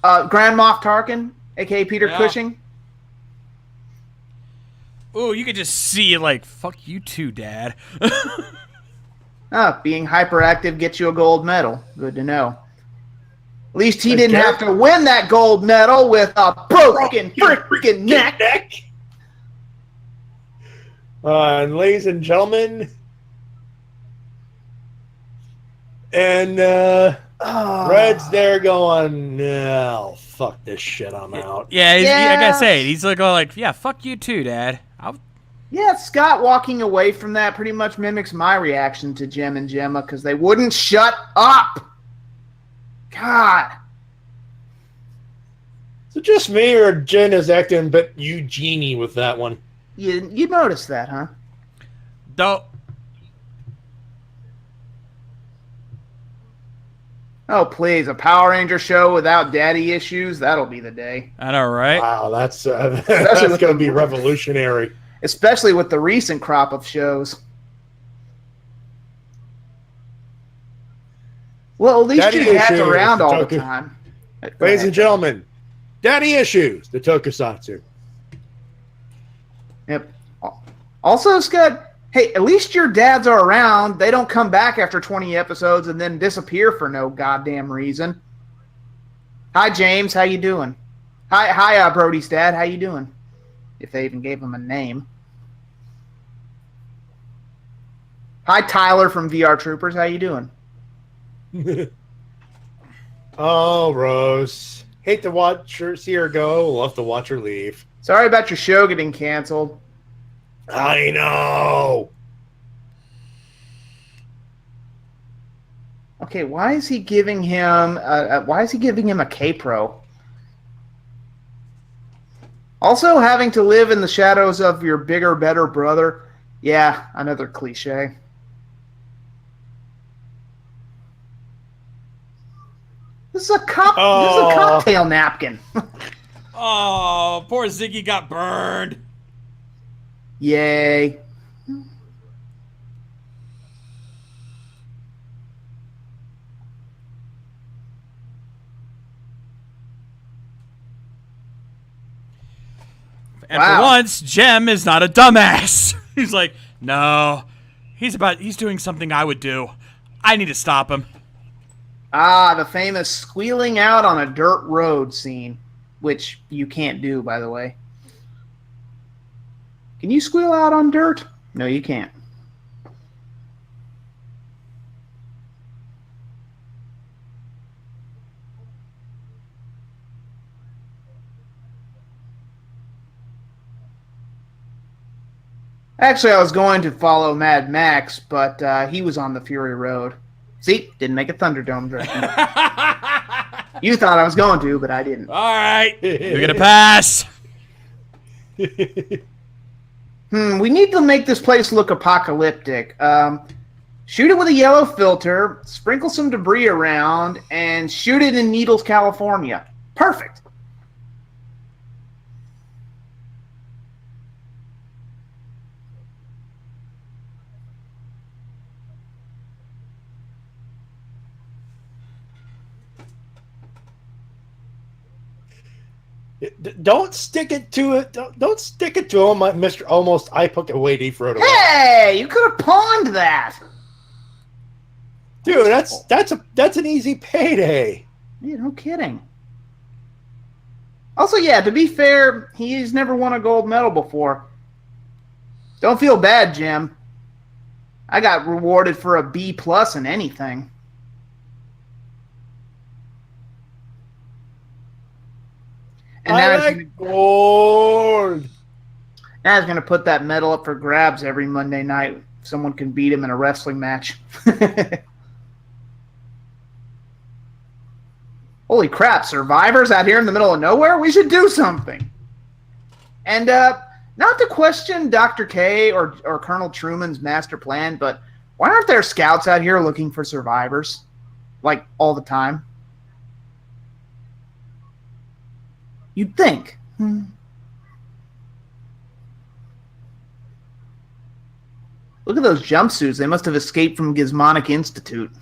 Grand Moff Tarkin, aka Peter Yeah. Cushing. Ooh, you could just see, like, fuck you too, Dad. Being hyperactive gets you a gold medal. Good to know. At least he Hey, didn't Garrett. have to win that gold medal with a broken freaking neck. And ladies and gentlemen, and Red's there going, no, fuck this shit, I'm out. Yeah, he's, Yeah. like I say, he's like, yeah, fuck you too, Dad. Yeah, Scott walking away from that pretty much mimics my reaction to Jem and Gemma because they wouldn't shut up. God. Is it just me or Jen is acting a bit Eugenie with that one? You noticed that, huh? Don't. Oh, please. A Power Ranger show without daddy issues? That'll be the day. I know, right? Wow, that's going to be revolutionary. Especially with the recent crop of shows. Well, at least Daddy your dad's issues, around all the Toku- time. Ladies and gentlemen, Daddy Issues, the Tokusatsu. Yep. Also, Scott, hey, at least your dads are around. They don't come back after 20 episodes and then disappear for no goddamn reason. Hi, James. How you doing? Hi, Brody's dad. How you doing? If they even gave him a name. Hi, Tyler from VR Troopers. How you doing? Oh, Rose. Hate to watch her see her go. Love to watch her leave. Sorry about your show getting canceled. I know. Okay, why is he giving him a K-Pro? Also, having to live in the shadows of your bigger, better brother. Yeah, another cliche. This is a cocktail napkin. Oh, poor Ziggy got burned. Yay. And for once, Jem is not a dumbass. He's like, no, he's doing something I would do. I need to stop him. Ah, the famous squealing out on a dirt road scene, which you can't do, by the way. Can you squeal out on dirt? No, you can't. Actually, I was going to follow Mad Max, but he was on the Fury Road. See? Didn't make a Thunderdome direction. You thought I was going to, but I didn't. All right. You're going to pass. We need to make this place look apocalyptic. Shoot it with a yellow filter, sprinkle some debris around, and shoot it in Needles, California. Perfect. Don't stick it to it. Don't stick it to him, Mr. Almost. I put it away deep road away. Hey, you could have pawned that. Dude, that's an easy payday. Yeah, no kidding. Also, yeah, to be fair, he's never won a gold medal before. Don't feel bad, Jim. I got rewarded for a B+ in anything. And I like gold. Now he's going to put that medal up for grabs every Monday night. Someone can beat him in a wrestling match. Holy crap, survivors out here in the middle of nowhere? We should do something. And not to question Dr. K or Colonel Truman's master plan, but why aren't there scouts out here looking for survivors? Like, all the time? You'd think. Look at those jumpsuits. They must have escaped from Gizmonic Institute.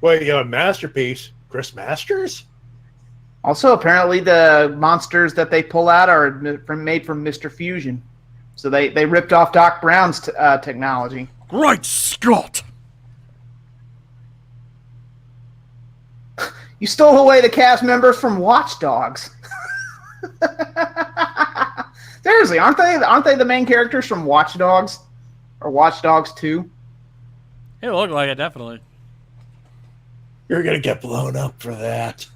Wait, you got a masterpiece. Chris Masters? Also, apparently the monsters that they pull out are made from Mr. Fusion. So they ripped off Doc Brown's technology. Great Scott! You stole away the cast members from Watch Dogs. Seriously, aren't they the main characters from Watch Dogs? Or Watch Dogs 2? It looked like it, definitely. You're going to get blown up for that.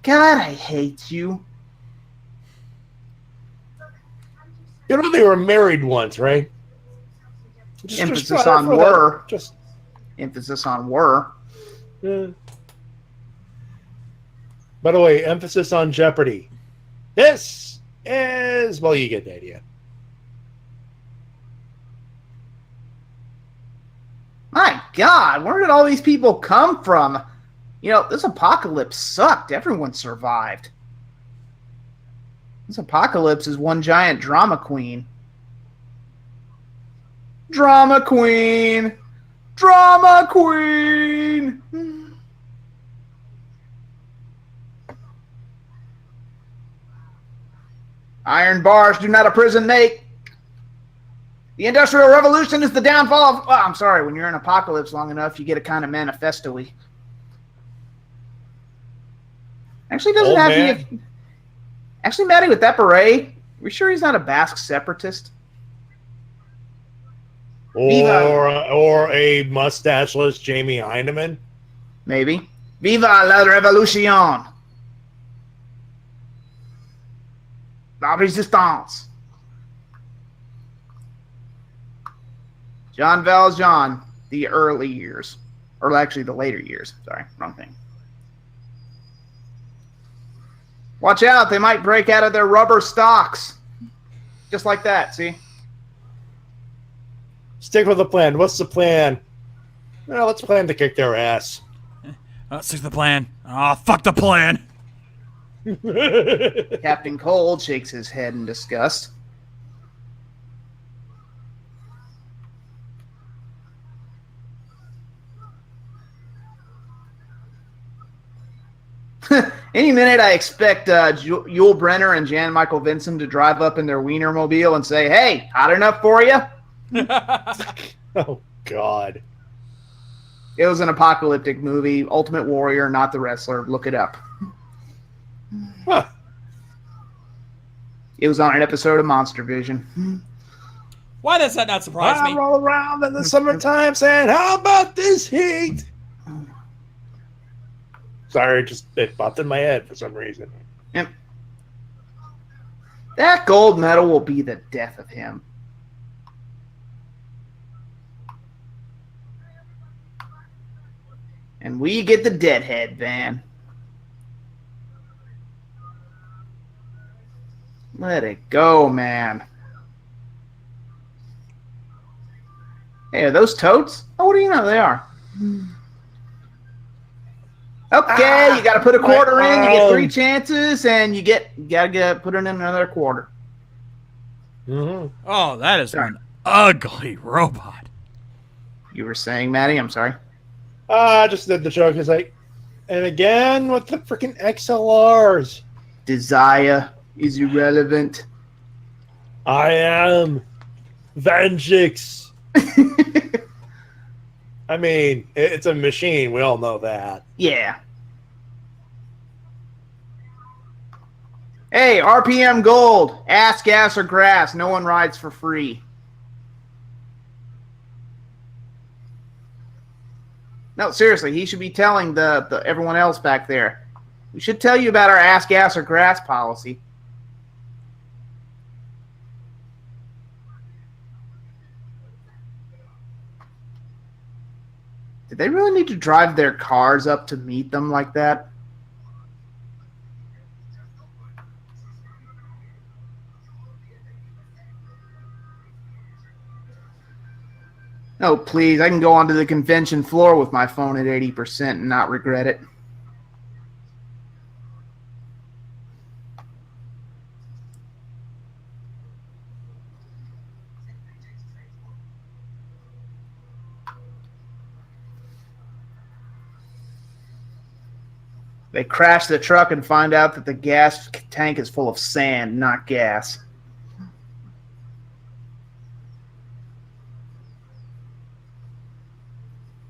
God, I hate you. You know they were married once, right? Emphasis try on for were. Just Emphasis on were. by the way, emphasis on Jeopardy. This is, well, you get the idea. My God, where did all these people come from? You know, this apocalypse sucked. Everyone survived. This apocalypse is one giant drama queen. Drama queen! Drama queen! Iron bars do not a prison make. The Industrial Revolution is the downfall of... Well, I'm sorry, when you're in apocalypse long enough, you get a kind of manifesto-y. Actually, doesn't have to be... Actually, Matty, with that beret, are we sure he's not a Basque separatist? Or a mustacheless Jamie Heineman? Maybe. Viva la Revolution! La Resistance! Jean Valjean, the early years. Or actually, the later years. Sorry, wrong thing. Watch out, they might break out of their rubber stocks. Just like that, see? Stick with the plan. What's the plan? Well, let's plan to kick their ass. Stick to the plan. Oh, fuck the plan. Captain Cold shakes his head in disgust. Any minute, I expect Yul Brenner and Jan Michael Vincent to drive up in their Wienermobile and say, "Hey, hot enough for you?" Oh, God. It was an apocalyptic movie. Ultimate Warrior, not the wrestler. Look it up. Huh. It was on an episode of Monster Vision. Why does that not surprise me? I roll around in the summertime saying, how about this heat? Sorry, it popped in my head for some reason. Yep. That gold medal will be the death of him. And we get the Deadhead van. Let it go, man. Hey, are those totes? Oh, what do you know they are? Okay, you got to put a quarter in. You get 3 chances, and you gotta put in another quarter. Mm-hmm. Oh, that is an ugly robot. You were saying, Matty? I'm sorry. I just did the joke. It's like, and again with the freaking XLRs. Desire is irrelevant. I am Vengix. I mean, it's a machine. We all know that. Yeah. Hey, RPM Gold. Ass, gas, or grass. No one rides for free. No, seriously, he should be telling the everyone else back there. We should tell you about our ass, gas, or grass policy. Did they really need to drive their cars up to meet them like that? Oh, please. I can go onto the convention floor with my phone at 80% and not regret it. They crash the truck and find out that the gas tank is full of sand, not gas.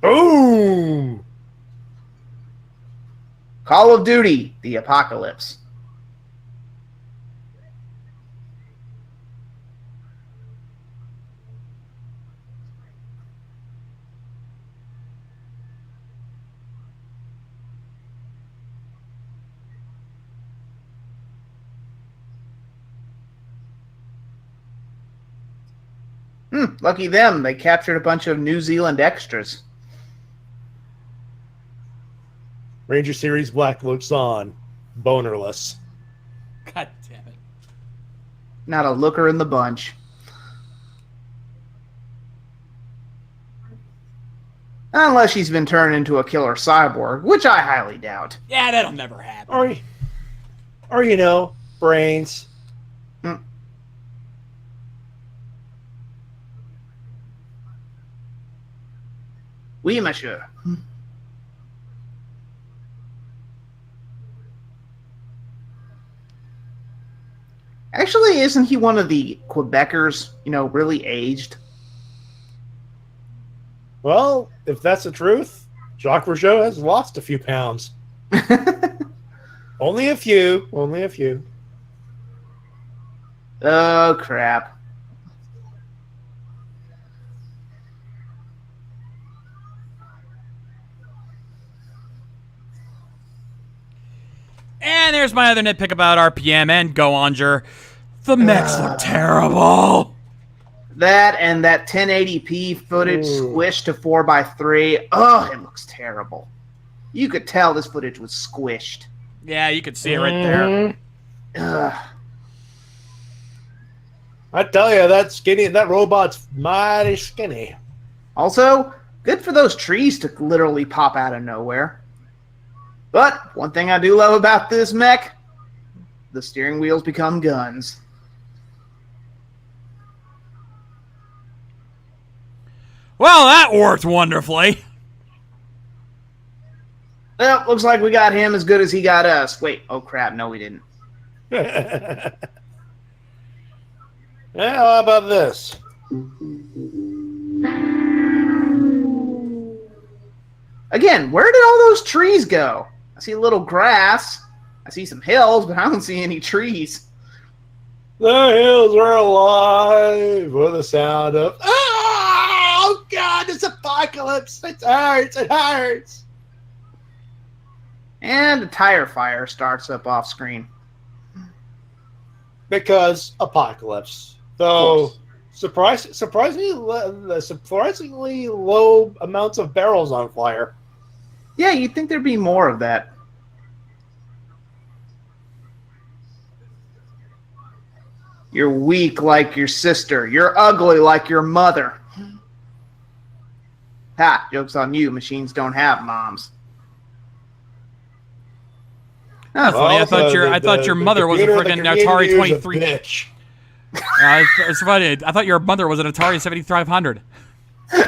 Boom! Call of Duty, the apocalypse. Lucky them. They captured a bunch of New Zealand extras. Ranger Series Black looks on, bonerless. God damn it. Not a looker in the bunch. Unless she's been turned into a killer cyborg, which I highly doubt. Yeah, that'll never happen. Or you know, brains. Oui, monsieur. Actually, isn't he one of the Quebecers, really aged? Well, if that's the truth, Jacques Rougeau has lost a few pounds. Only a few. Only a few. Oh, crap. And there's my other nitpick about RPM and Go Onger. The mechs look terrible. That and that 1080p footage squished to 4:3. Oh, it looks terrible. You could tell this footage was squished. Yeah, you could see it right there. Ugh. I tell you, that robot's mighty skinny. Also, good for those trees to literally pop out of nowhere. But one thing I do love about this mech, the steering wheels become guns. Well, that worked wonderfully. Well, looks like we got him as good as he got us. Wait, oh crap, no we didn't. Yeah, how about this? Again, where did all those trees go? I see a little grass. I see some hills, but I don't see any trees. The hills are alive with the sound of, oh God, it's apocalypse. It hurts. It hurts. And a tire fire starts up off screen. Because apocalypse. Though surprisingly low amounts of barrels on fire. Yeah, you'd think there'd be more of that. You're weak like your sister. You're ugly like your mother. Ha, joke's on you. Machines don't have moms. Oh, funny. I thought your mother was a freaking Atari 23. Bitch. It's funny. I thought your mother was an Atari 7500. Good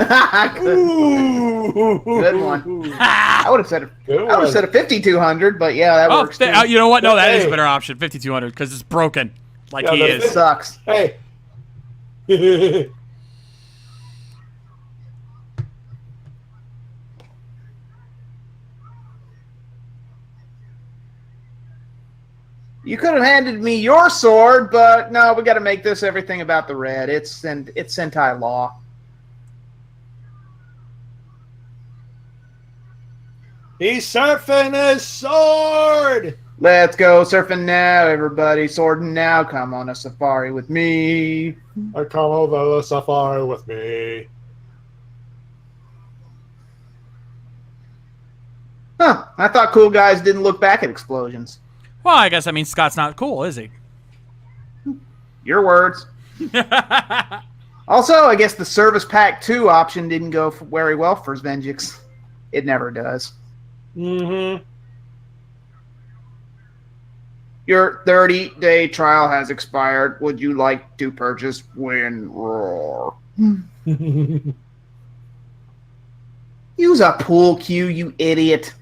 one. I would have said a 5200, but yeah, that works too. You know what? No, that is a better option. 5200 because it's broken, like he is. It sucks. Hey. You could have handed me your sword, but no, we got to make this everything about the red. It's Sentai law. He's surfing his sword. Let's go surfing now, everybody. Swording now. Come on a safari with me. I come over the safari with me. Huh. I thought cool guys didn't look back at explosions. Well, I guess that means Scott's not cool, is he? Your words. Also, I guess the Service Pack 2 option didn't go very well for Svenjix. It never does. Mm-hmm. Your 30-day trial has expired. Would you like to purchase Win Roar? Use a pool cue, you idiot.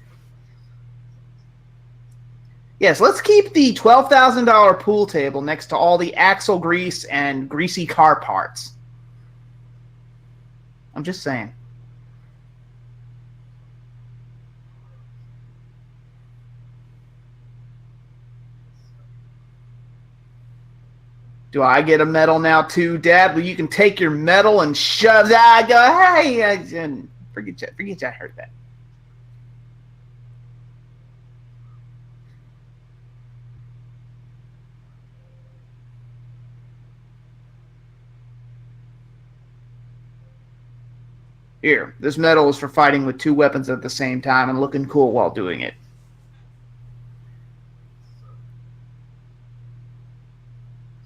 Yes, let's keep the $12,000 pool table next to all the axle grease and greasy car parts. I'm just saying. Do I get a medal now too, Dad? Well, you can take your medal and shove that. Go, hey, forget I heard that. Here, this medal is for fighting with 2 weapons at the same time and looking cool while doing it.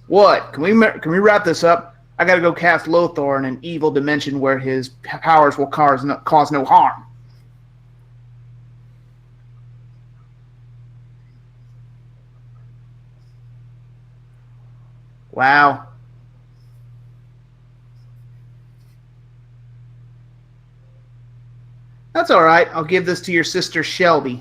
What? Can we wrap this up? I gotta go cast Lothar in an evil dimension where his powers will cause no harm. Wow. That's all right. I'll give this to your sister Shelby.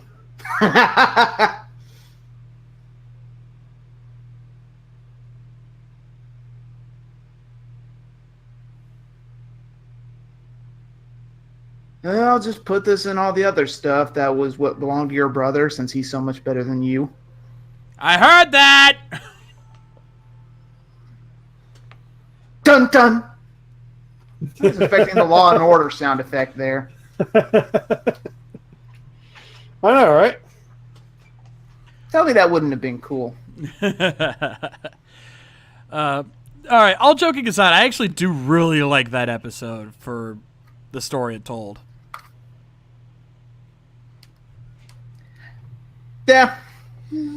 I'll just put this in all the other stuff that was what belonged to your brother, since he's so much better than you. I heard that! Dun dun! I was expecting the Law and Order sound effect there. I know, right? Tell me that wouldn't have been cool. All right, all joking aside, I actually do really like that episode for the story it told. Yeah. Yeah,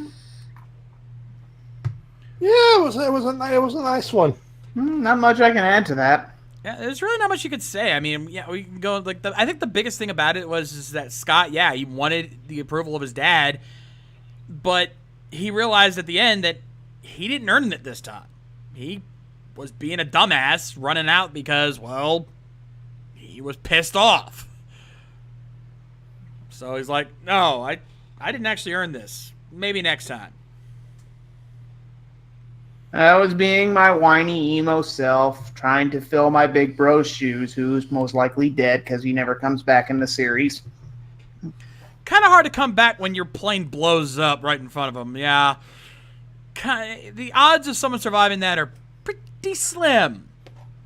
it was a nice one. Not much I can add to that. Yeah, there's really not much you could say. I mean, yeah, we can go like I think the biggest thing about it was that Scott, yeah, he wanted the approval of his dad, but he realized at the end that he didn't earn it this time. He was being a dumbass, running out because, well, he was pissed off. So he's like, no, I didn't actually earn this. Maybe next time. I was being my whiny emo self, trying to fill my big bro's shoes, who's most likely dead because he never comes back in the series. Kind of hard to come back when your plane blows up right in front of him. Yeah. The odds of someone surviving that are pretty slim.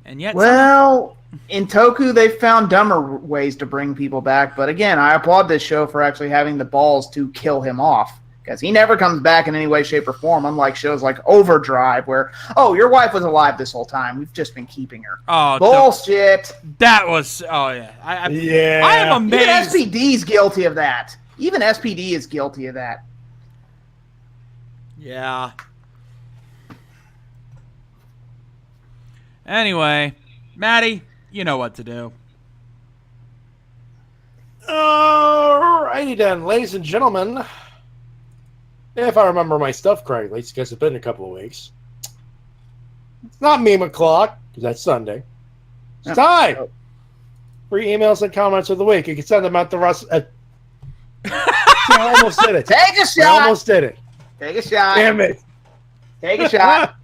And yet, well, in Toku, they found dumber ways to bring people back. But again, I applaud this show for actually having the balls to kill him off. Because he never comes back in any way, shape, or form, unlike shows like Overdrive, where, oh, your wife was alive this whole time. We've just been keeping her. Oh, bullshit. That was, oh, yeah. Yeah. I am amazed. Even SPD's guilty of that. Even SPD is guilty of that. Yeah. Anyway, Matty, you know what to do. Alrighty then, ladies and gentlemen. If I remember my stuff correctly, because it's been a couple of weeks. It's not meme o'clock, because that's Sunday. It's time for emails and comments of the week. You can send them out to Russ. I almost did it. Take a shot. I almost did it. Take a shot. Damn it. Take a shot.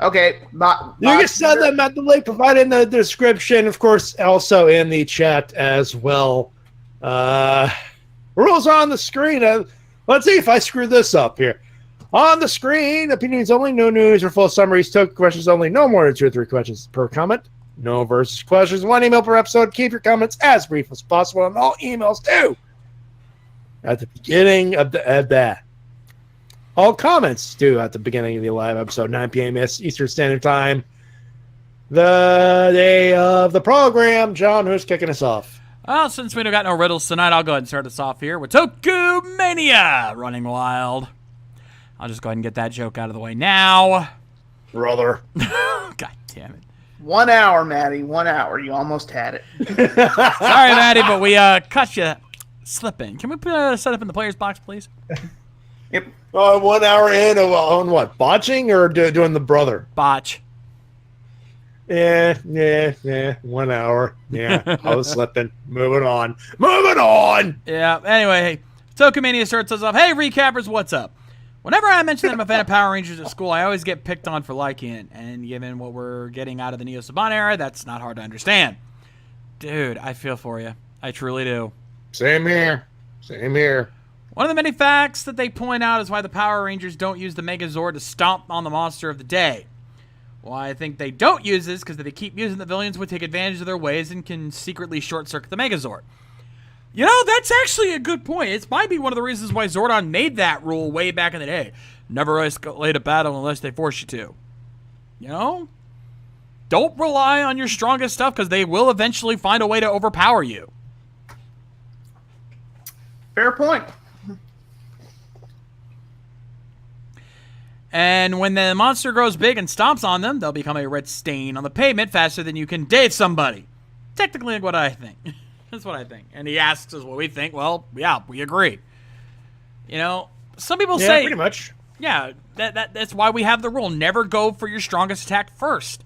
Okay. You can send them at the link provided in the description. Of course, also in the chat as well. Rules are on the screen. Let's see if I screw this up here. On the screen, opinions only, no news or full summaries. Token questions only, no more than 2 or 3 questions per comment. No versus questions, 1 email per episode. Keep your comments as brief as possible, and all emails due at the beginning of that. All comments due at the beginning of the live episode, 9 p.m. Eastern Standard Time. The day of the program. John, who's kicking us off? Well, since we don't got no riddles tonight, I'll go ahead and start us off here with Toku Mania running wild. I'll just go ahead and get that joke out of the way now. Brother. God damn it. 1 hour, Matty. 1 hour. You almost had it. Sorry, Matty, but we caught you slipping. Can we put a setup in the player's box, please? Yep. 1 hour in on what? Botching or doing the brother? Botch. Yeah. 1 hour. Yeah, I was slipping. Moving on. Yeah, anyway, Toku Mania starts us off. Hey, recappers, what's up? Whenever I mention that I'm a fan of Power Rangers at school, I always get picked on for liking it. And given what we're getting out of the Neo Saban era, that's not hard to understand. Dude, I feel for you. I truly do. Same here. One of the many facts that they point out is why the Power Rangers don't use the Megazord to stomp on the monster of the day. Why I think they don't use this because if they keep using, the villains would take advantage of their ways and can secretly short-circuit the Megazord. You know, that's actually a good point. It might be one of the reasons why Zordon made that rule way back in the day. Never escalate a battle unless they force you to. You know? don't rely on your strongest stuff because they will eventually find a way to overpower you. Fair point. And when the monster grows big and stomps on them, they'll become a red stain on the pavement faster than you can date somebody. Technically, what I think. That's what I think. And he asks us what we think. Well, yeah, we agree. You know, some people say... pretty much. Yeah, that's why we have the rule. Never go for your strongest attack first.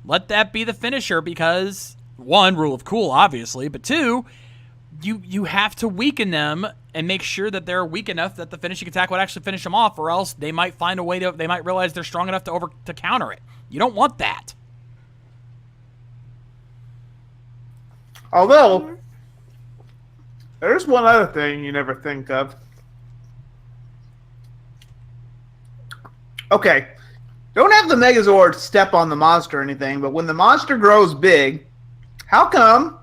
Let that be the finisher because, one, rule of cool, obviously, but two, you have to weaken them and make sure that they're weak enough that the finishing attack would actually finish them off, or else they might find a way to, they might realize they're strong enough to counter it. You don't want that. Although, there's one other thing you never think of. Okay, don't have the Megazord step on the monster or anything, but when the monster grows big, how come,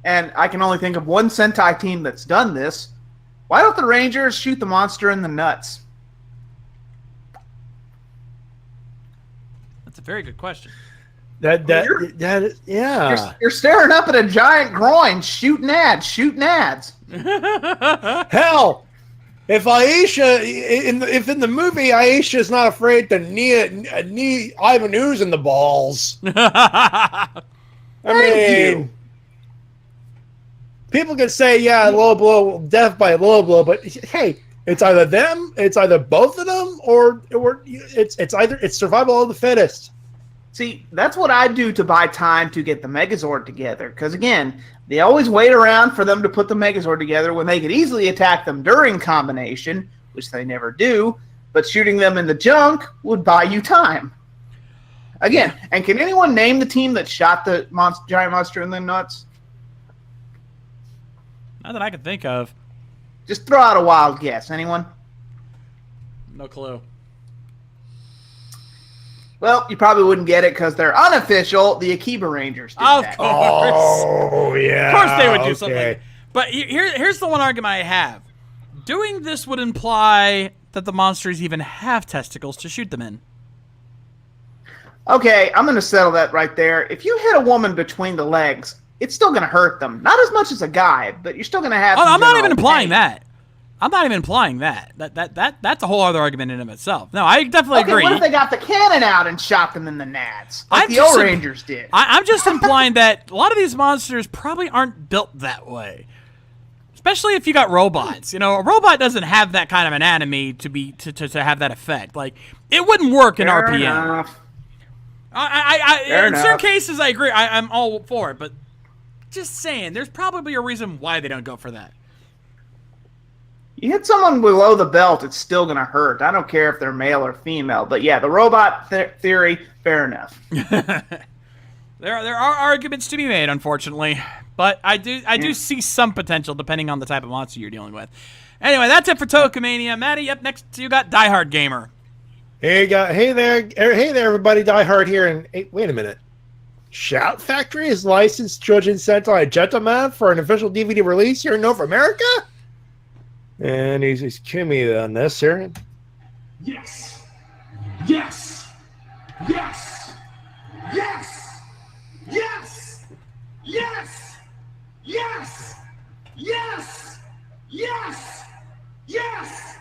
and I can only think of one Sentai team that's done this, why don't the Rangers shoot the monster in the nuts? That's a very good question. Yeah. You're staring up at a giant groin, shooting ads. Hell, if Aisha, if in the movie Aisha is not afraid to knee Ivan Ooze in the balls. I mean, people can say, yeah, low blow, death by low blow, but hey, it's either them, it's either both of them, or it's survival of the fittest. See, that's what I do to buy time to get the Megazord together. Because, again, they always wait around for them to put the Megazord together when they could easily attack them during combination, which they never do. But shooting them in the junk would buy you time. Again, and can anyone name the team that shot the giant monster in the nuts? Not that I can think of. Just throw out a wild guess. Anyone? No clue. Well, you probably wouldn't get it because they're unofficial. The Akiba Rangers did Of that. course. Oh, yeah. Of course they would do something. But here's the one argument I have. Doing this would imply that the monsters even have testicles to shoot them in. Okay, I'm going to settle that right there. If you hit a woman between the legs, it's still going to hurt them. Not as much as a guy, but you're still going to have... Oh, I'm not even implying that. I'm not even implying that. That's a whole other argument in and of itself. No, I definitely agree. What if they got the cannon out and shot them in the nads, like the old Rangers did? I'm just implying that a lot of these monsters probably aren't built that way. Especially if you got robots. You know, a robot doesn't have that kind of anatomy to have that effect. Like, it wouldn't work in RPM. Enough. In certain cases, I agree. I'm all for it, but just saying, there's probably a reason why they don't go for that. You hit someone below the belt, it's still going to hurt. I don't care if they're male or female. But yeah, the robot theory, fair enough. There are arguments to be made, unfortunately. But I do see some potential depending on the type of monster you're dealing with. Anyway, that's it for Tokumania. Matty, up next you got Die Hard Gamer. Hey there, everybody! Die Hard here. And hey, wait a minute. Shout Factory is licensed Children's Sentai Gentleman for an official DVD release here in North America. And he's Kimmy on this here. Yes. Yes. Yes. Yes. Yes. Yes. Yes. Yes. Yes. Yes.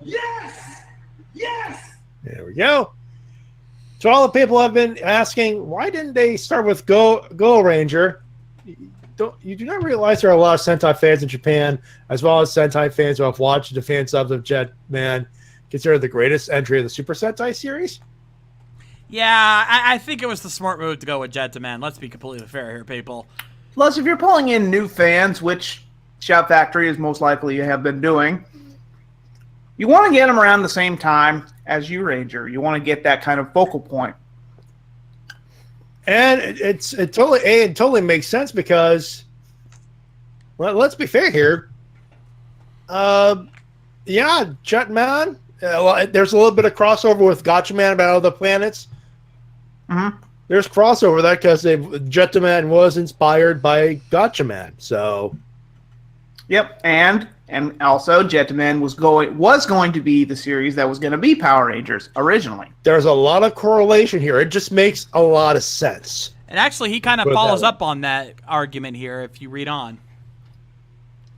Yes. Yes. There we go. So all the people have been asking, why didn't they start with Go Ranger? You do not realize there are a lot of Sentai fans in Japan, as well as Sentai fans who have watched the fan subs of Jetman, considered the greatest entry of the Super Sentai series? Yeah, I think it was the smart move to go with Jetman. Let's be completely fair here, people. Plus, if you're pulling in new fans, which Shout Factory is most likely you have been doing, you want to get them around the same time as you, Ranger. You want to get that kind of focal point. And it totally makes sense because, well, let's be fair here. Yeah, Jetman. Well, there's a little bit of crossover with Gotchaman about other planets. Mm-hmm. There's crossover there because Jetman was inspired by Gotchaman. So, yep, and And also, Jetman was going to be the series that was going to be Power Rangers originally. There's a lot of correlation here. It just makes a lot of sense. And actually, he kind of follows up on that argument here if you read on.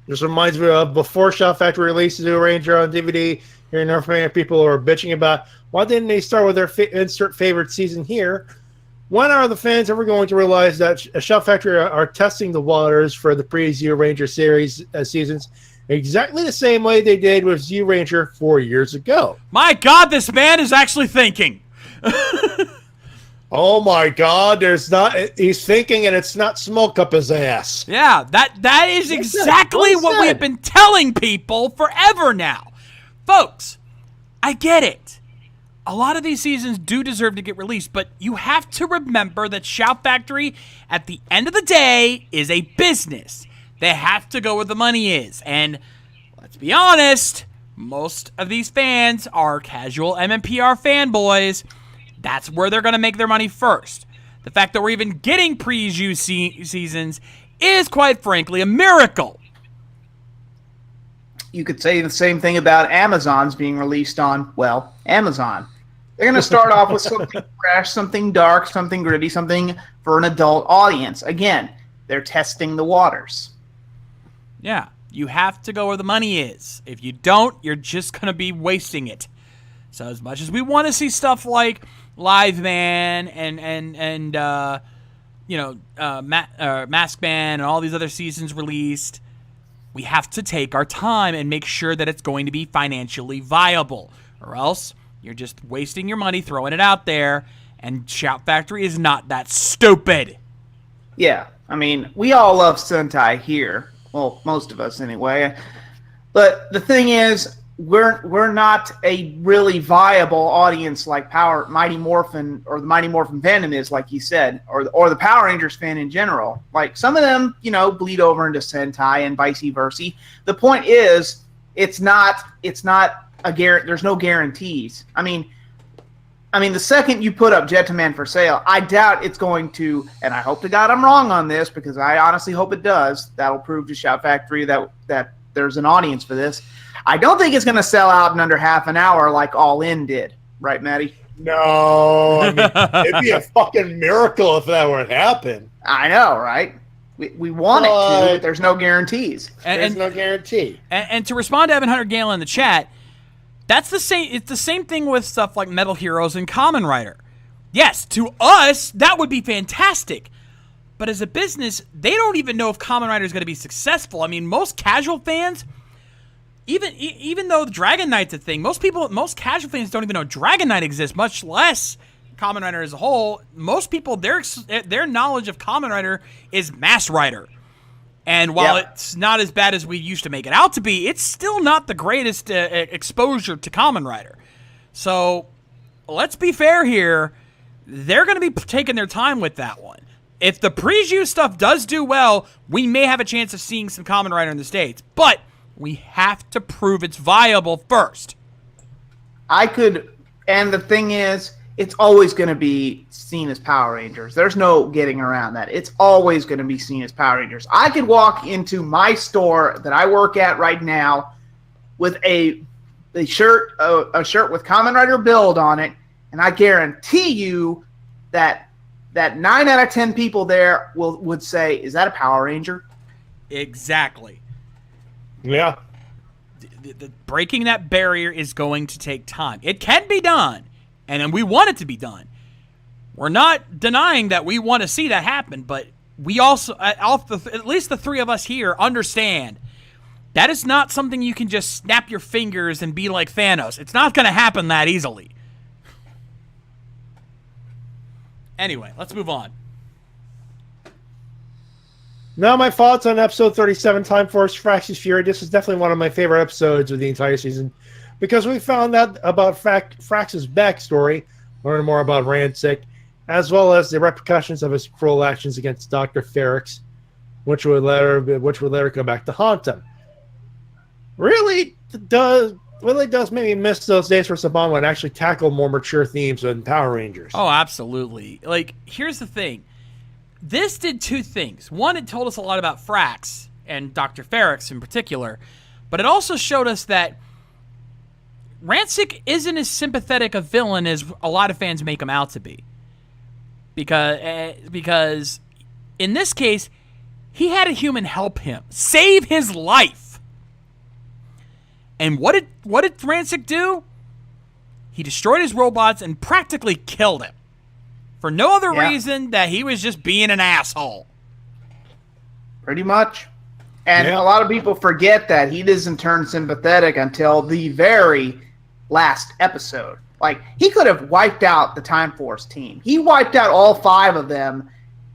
This reminds me of before Shout Factory released Zero Ranger on DVD. Here in North America, people are bitching about why didn't they start with their insert favorite season here? When are the fans ever going to realize that Shout Factory are testing the waters for the pre-Zero Ranger series seasons exactly the same way they did with Zero Ranger 4 years ago? My God, this man is actually thinking. Oh my God, he's thinking and it's not smoke up his ass. Yeah, that is exactly what we have been telling people forever now. Folks, I get it. A lot of these seasons do deserve to get released, but you have to remember that Shout Factory, at the end of the day, is a business. They have to go where the money is. And let's be honest, most of these fans are casual MMPR fanboys. That's where they're going to make their money first. The fact that we're even getting preview seasons is, quite frankly, a miracle. You could say the same thing about Amazon's being released on, well, Amazon. They're going to start off with something fresh, something dark, something gritty, something for an adult audience. Again, they're testing the waters. Yeah, you have to go where the money is. If you don't, you're just going to be wasting it. So as much as we want to see stuff like Live Man and Mask Man and all these other seasons released, we have to take our time and make sure that it's going to be financially viable, or else you're just wasting your money throwing it out there, and Shout Factory is not that stupid. Yeah, I mean, we all love Sentai here. Well, most of us anyway. But the thing is, we're not a really viable audience like Mighty Morphin or the Mighty Morphin fandom is, like you said, or the Power Rangers fan in general. Like, some of them, bleed over into Sentai and vice versa. The point is, it's not a there's no guarantees. I mean, the second you put up Jetman for sale, I doubt it's going to, and I hope to God I'm wrong on this, because I honestly hope it does. That'll prove to Shout Factory that there's an audience for this. I don't think it's going to sell out in under half an hour like All In did. Right, Matty? No. I mean, it'd be a fucking miracle if that were to happen. I know, right? We want it to, but there's no guarantees. There's no guarantee. And to respond to Evan Hunter Gale in the chat, that's the same. It's the same thing with stuff like Metal Heroes and Kamen Rider. Yes, to us, that would be fantastic. But as a business, they don't even know if Kamen Rider is going to be successful. I mean, most casual fans, even though Dragon Knight's a thing, most casual fans don't even know Dragon Knight exists, much less Kamen Rider as a whole. Most people, their knowledge of Kamen Rider is Mass Rider. And while it's not as bad as we used to make it out to be, it's still not the greatest exposure to Kamen Rider. So let's be fair here. They're going to be taking their time with that one. If the preview stuff does do well, we may have a chance of seeing some Kamen Rider in the States. But we have to prove it's viable first. And the thing is, it's always going to be seen as Power Rangers. There's no getting around that. It's always going to be seen as Power Rangers. I could walk into my store that I work at right now with a shirt with Kamen Rider Build on it, and I guarantee you that 9 out of 10 people there would say, "Is that a Power Ranger?" Exactly. Yeah. The breaking that barrier is going to take time. It can be done. And we want it to be done. We're not denying that we want to see that happen, but we also, at least the three of us here, understand that is not something you can just snap your fingers and be like Thanos. It's not going to happen that easily. Anyway, let's move on. Now my thoughts on episode 37, Time Force Frax's Fury. This is definitely one of my favorite episodes of the entire season, because we found out about Frax's backstory, learned more about Rancic, as well as the repercussions of his cruel actions against Dr. Ferrix, which would later come back to haunt him. Really does maybe miss those days where Saban would actually tackle more mature themes than Power Rangers. Oh, absolutely. Like, here's the thing. This did two things. One, it told us a lot about Frax and Dr. Ferrix in particular. But it also showed us that Rancic isn't as sympathetic a villain as a lot of fans make him out to be. Because in this case, he had a human help him, save his life. And what did Rancic do? He destroyed his robots and practically killed him. For no other reason that he was just being an asshole. Pretty much. And a lot of people forget that he doesn't turn sympathetic until the very last episode. Like, he could have wiped out the Time Force team. He wiped out all 5 of them,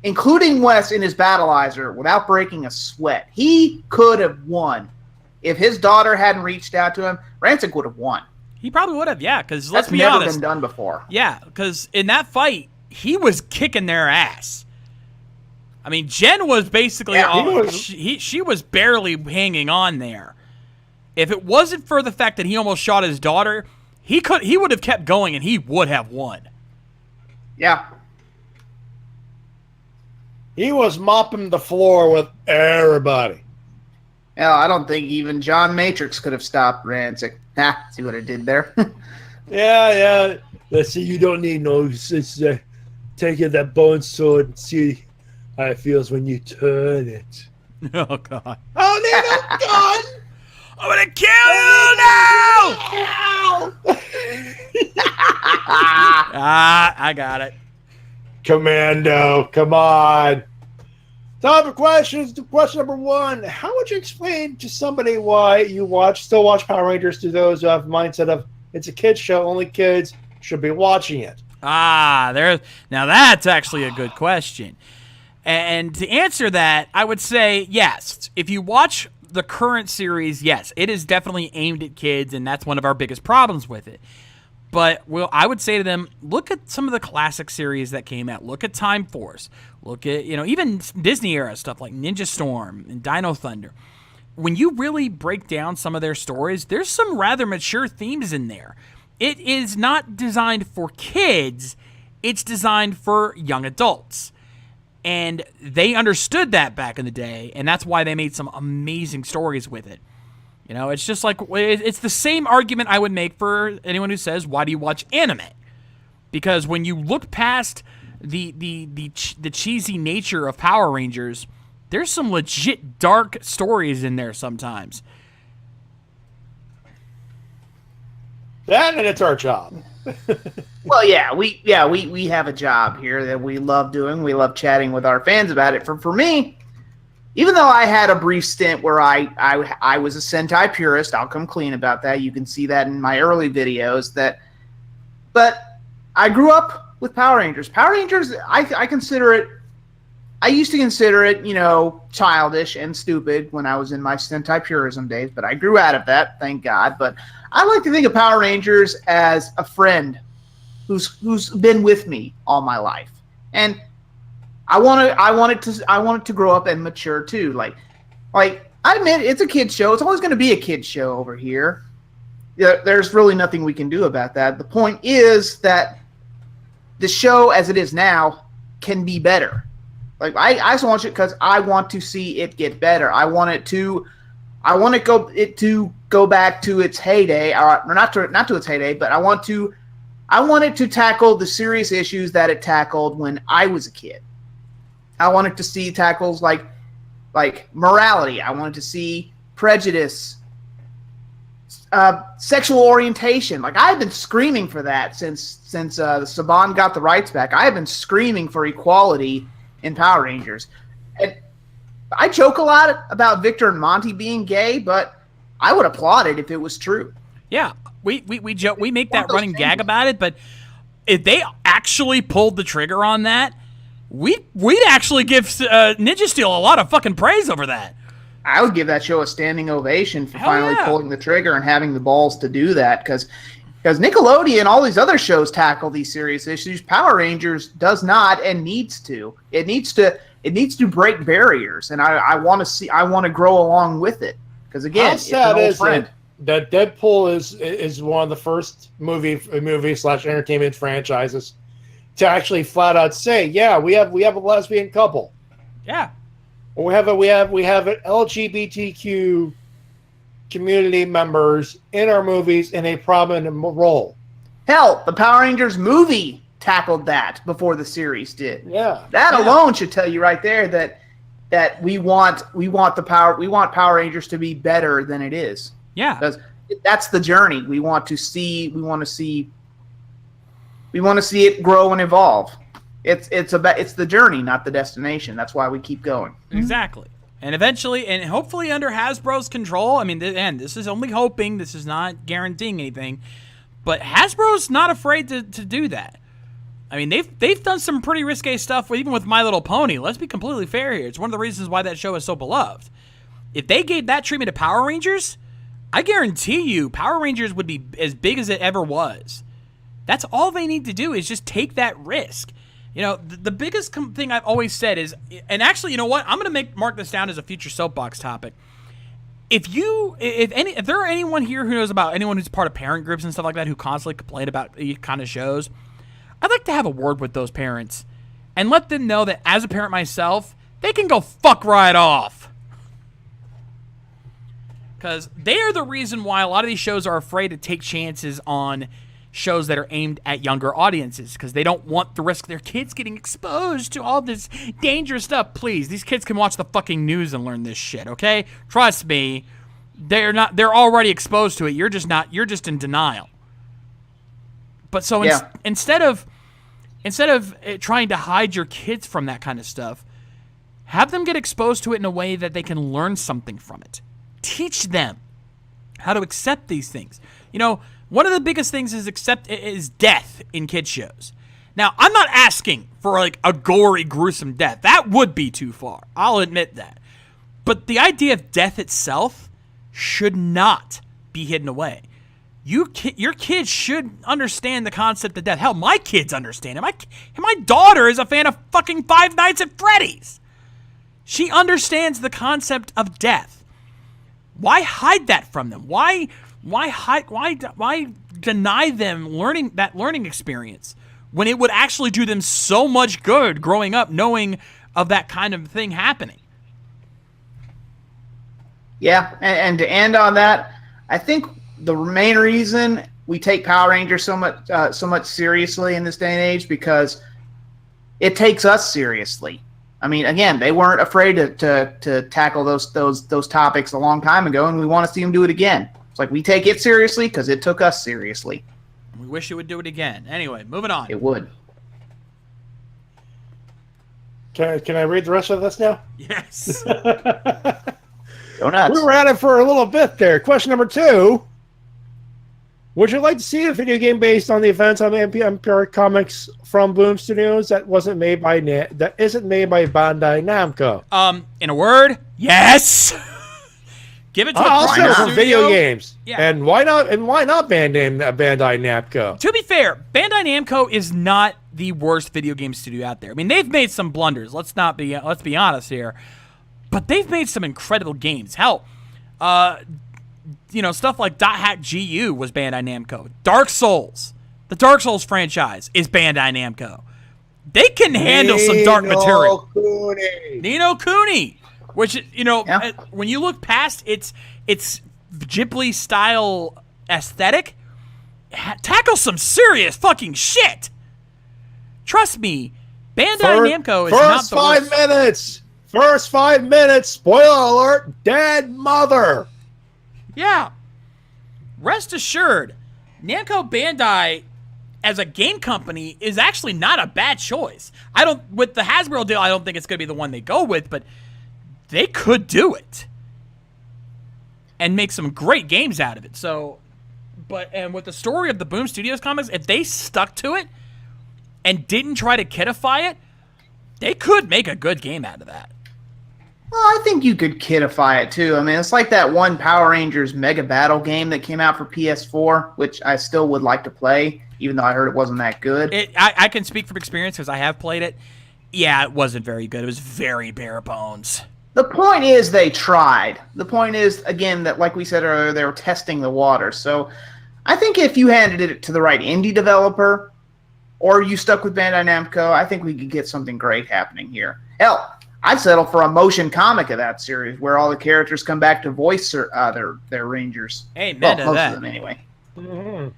including Wes in his battleizer, without breaking a sweat. He could have won. If his daughter hadn't reached out to him, Rancic would have won. He probably would have, yeah, because let's be That's honest. never been done before. Yeah, because in that fight, he was kicking their ass. I mean, Jen was basically she was barely hanging on there. If it wasn't for the fact that he almost shot his daughter, he would have kept going and he would have won. Yeah. He was mopping the floor with everybody. Hell, I don't think even John Matrix could have stopped Rancic. See what I did there? Yeah. Let's see, you don't need no take that bone sword and see how it feels when you turn it. Oh, God. Oh, need a gun! I'm going to kill you now! I got it. Commando, come on. Time for questions. Question number 1. How would you explain to somebody why you still watch Power Rangers to those who have the mindset of it's a kid's show, only kids should be watching it? Now that's actually a good question. And to answer that, I would say yes. If you watch the current series, yes, it is definitely aimed at kids, and that's one of our biggest problems with it. But I would say to them, look at some of the classic series that came out. Look at Time Force. Look at, even Disney era stuff like Ninja Storm and Dino Thunder. When you really break down some of their stories, there's some rather mature themes in there. It is not designed for kids. It's designed for young adults. And they understood that back in the day, and that's why they made some amazing stories with it. It's just like, it's the same argument I would make for anyone who says, why do you watch anime? Because when you look past the cheesy nature of Power Rangers, there's some legit dark stories in there sometimes. That, and it's our job. Well, we have a job here that we love doing. We love chatting with our fans about it. For me, even though I had a brief stint where I was a Sentai purist, I'll come clean about that. You can see that in my early videos. But I grew up with Power Rangers. Power Rangers, I consider it. I used to consider it, childish and stupid when I was in my Sentai purism days. But I grew out of that, thank God. But I like to think of Power Rangers as a friend who's been with me all my life, and I want it to grow up and mature too. Like I admit it's a kid's show. It's always going to be a kid's show over here. There's really nothing we can do about that. The point is that the show as it is now can be better. Like I just watch it because I want to see it get better. I want it to go back to its heyday, or not to its heyday, but I want it to tackle the serious issues that it tackled when I was a kid. I wanted to see tackles like morality. I wanted to see prejudice, sexual orientation. Like, I've been screaming for that since the Saban got the rights back. I have been screaming for equality in Power Rangers. And I joke a lot about Victor and Monty being gay, but I would applaud it if it was true. Yeah, we joke, we make that running gag about it, but if they actually pulled the trigger on that, we'd actually give Ninja Steel a lot of fucking praise over that. I would give that show a standing ovation for finally pulling the trigger and having the balls to do that, because Nickelodeon and all these other shows tackle these serious issues. Power Rangers does not and needs to. It needs to break barriers, and I want to grow along with it, because again, it's an old friend. That Deadpool is one of the first movie / entertainment franchises to actually flat out say, yeah, we have a lesbian couple. Yeah. We have an LGBTQ community members in our movies in a prominent role. Hell, the Power Rangers movie tackled that before the series did. Yeah. That alone should tell you right there that we want Power Rangers to be better than it is. Yeah. Because that's the journey. We want to see it grow and evolve. It's the journey, not the destination. That's why we keep going. Exactly. And eventually, and hopefully under Hasbro's control, I mean, and this is only hoping, this is not guaranteeing anything, but Hasbro's not afraid to do that. I mean, they've done some pretty risque stuff, even with My Little Pony. Let's be completely fair here. It's one of the reasons why that show is so beloved. If they gave that treatment to Power Rangers, I guarantee you Power Rangers would be as big as it ever was. That's all they need to do is just take that risk. You know, the biggest thing I've always said is, and actually, you know what? I'm going to mark this down as a future soapbox topic. If there are anyone here who knows about anyone who's part of parent groups and stuff like that who constantly complain about these kind of shows, I'd like to have a word with those parents and let them know that as a parent myself, they can go fuck right off. Because they are the reason why a lot of these shows are afraid to take chances on shows that are aimed at younger audiences, because they don't want to risk their kids getting exposed to all this dangerous stuff. Please, these kids can watch the fucking news and learn this shit, okay? Trust me, they're already exposed to it. You're just in denial. But so instead of trying to hide your kids from that kind of stuff, have them get exposed to it in a way that they can learn something from it. Teach them how to accept these things. You know, one of the biggest things is death in kids shows. Now, I'm not asking for like a gory, gruesome death. That would be too far. I'll admit that. But the idea of death itself should not be hidden away. Your kids should understand the concept of death. Hell, my kids understand it. My daughter is a fan of fucking Five Nights at Freddy's. She understands the concept of death. Why hide that from them? Why deny them learning experience when it would actually do them so much good growing up knowing of that kind of thing happening? Yeah, and to end on that, I think the main reason we take Power Rangers so much seriously in this day and age because it takes us seriously. I mean, again, they weren't afraid to tackle those topics a long time ago, and we want to see them do it again. It's like we take it seriously because it took us seriously. We wish it would do it again. Anyway, moving on. It would. Can I read the rest of this now? Yes. Go nuts. We were at it for a little bit there. Question number 2. Would you like to see a video game based on the events of Empire Comics from Boom Studios that isn't made by Bandai Namco? In a word, yes. Give it to also for video games. Yeah. And why not Bandai Namco? To be fair, Bandai Namco is not the worst video game studio out there. I mean, they've made some blunders. Let's be honest here. But they've made some incredible games. Hell, stuff like Dot Hack GU was Bandai Namco. Dark Souls, the Dark Souls franchise, is Bandai Namco. They can handle some dark material. Ni no Kuni, which when you look past its Ghibli style aesthetic, tackles some serious fucking shit. Trust me, Bandai Namco is not the worst. First 5 minutes, spoiler alert, dead mother. Yeah. Rest assured, Namco Bandai as a game company is actually not a bad choice. With the Hasbro deal, I don't think it's going to be the one they go with, but they could do it and make some great games out of it. And with the story of the Boom Studios comics, if they stuck to it and didn't try to kidify it, they could make a good game out of that. Well, I think you could kidify it too. I mean, it's like that one Power Rangers Mega Battle game that came out for PS4, which I still would like to play, even though I heard it wasn't that good. I can speak from experience because I have played it. Yeah, it wasn't very good. It was very bare bones. The point is they tried. The point is, again, that like we said earlier, they were testing the water. So I think if you handed it to the right indie developer or you stuck with Bandai Namco, I think we could get something great happening here. Hell, I'd settle for a motion comic of that series where all the characters come back to voice their Rangers. Amen to most that. of them, anyway. Mm-hmm.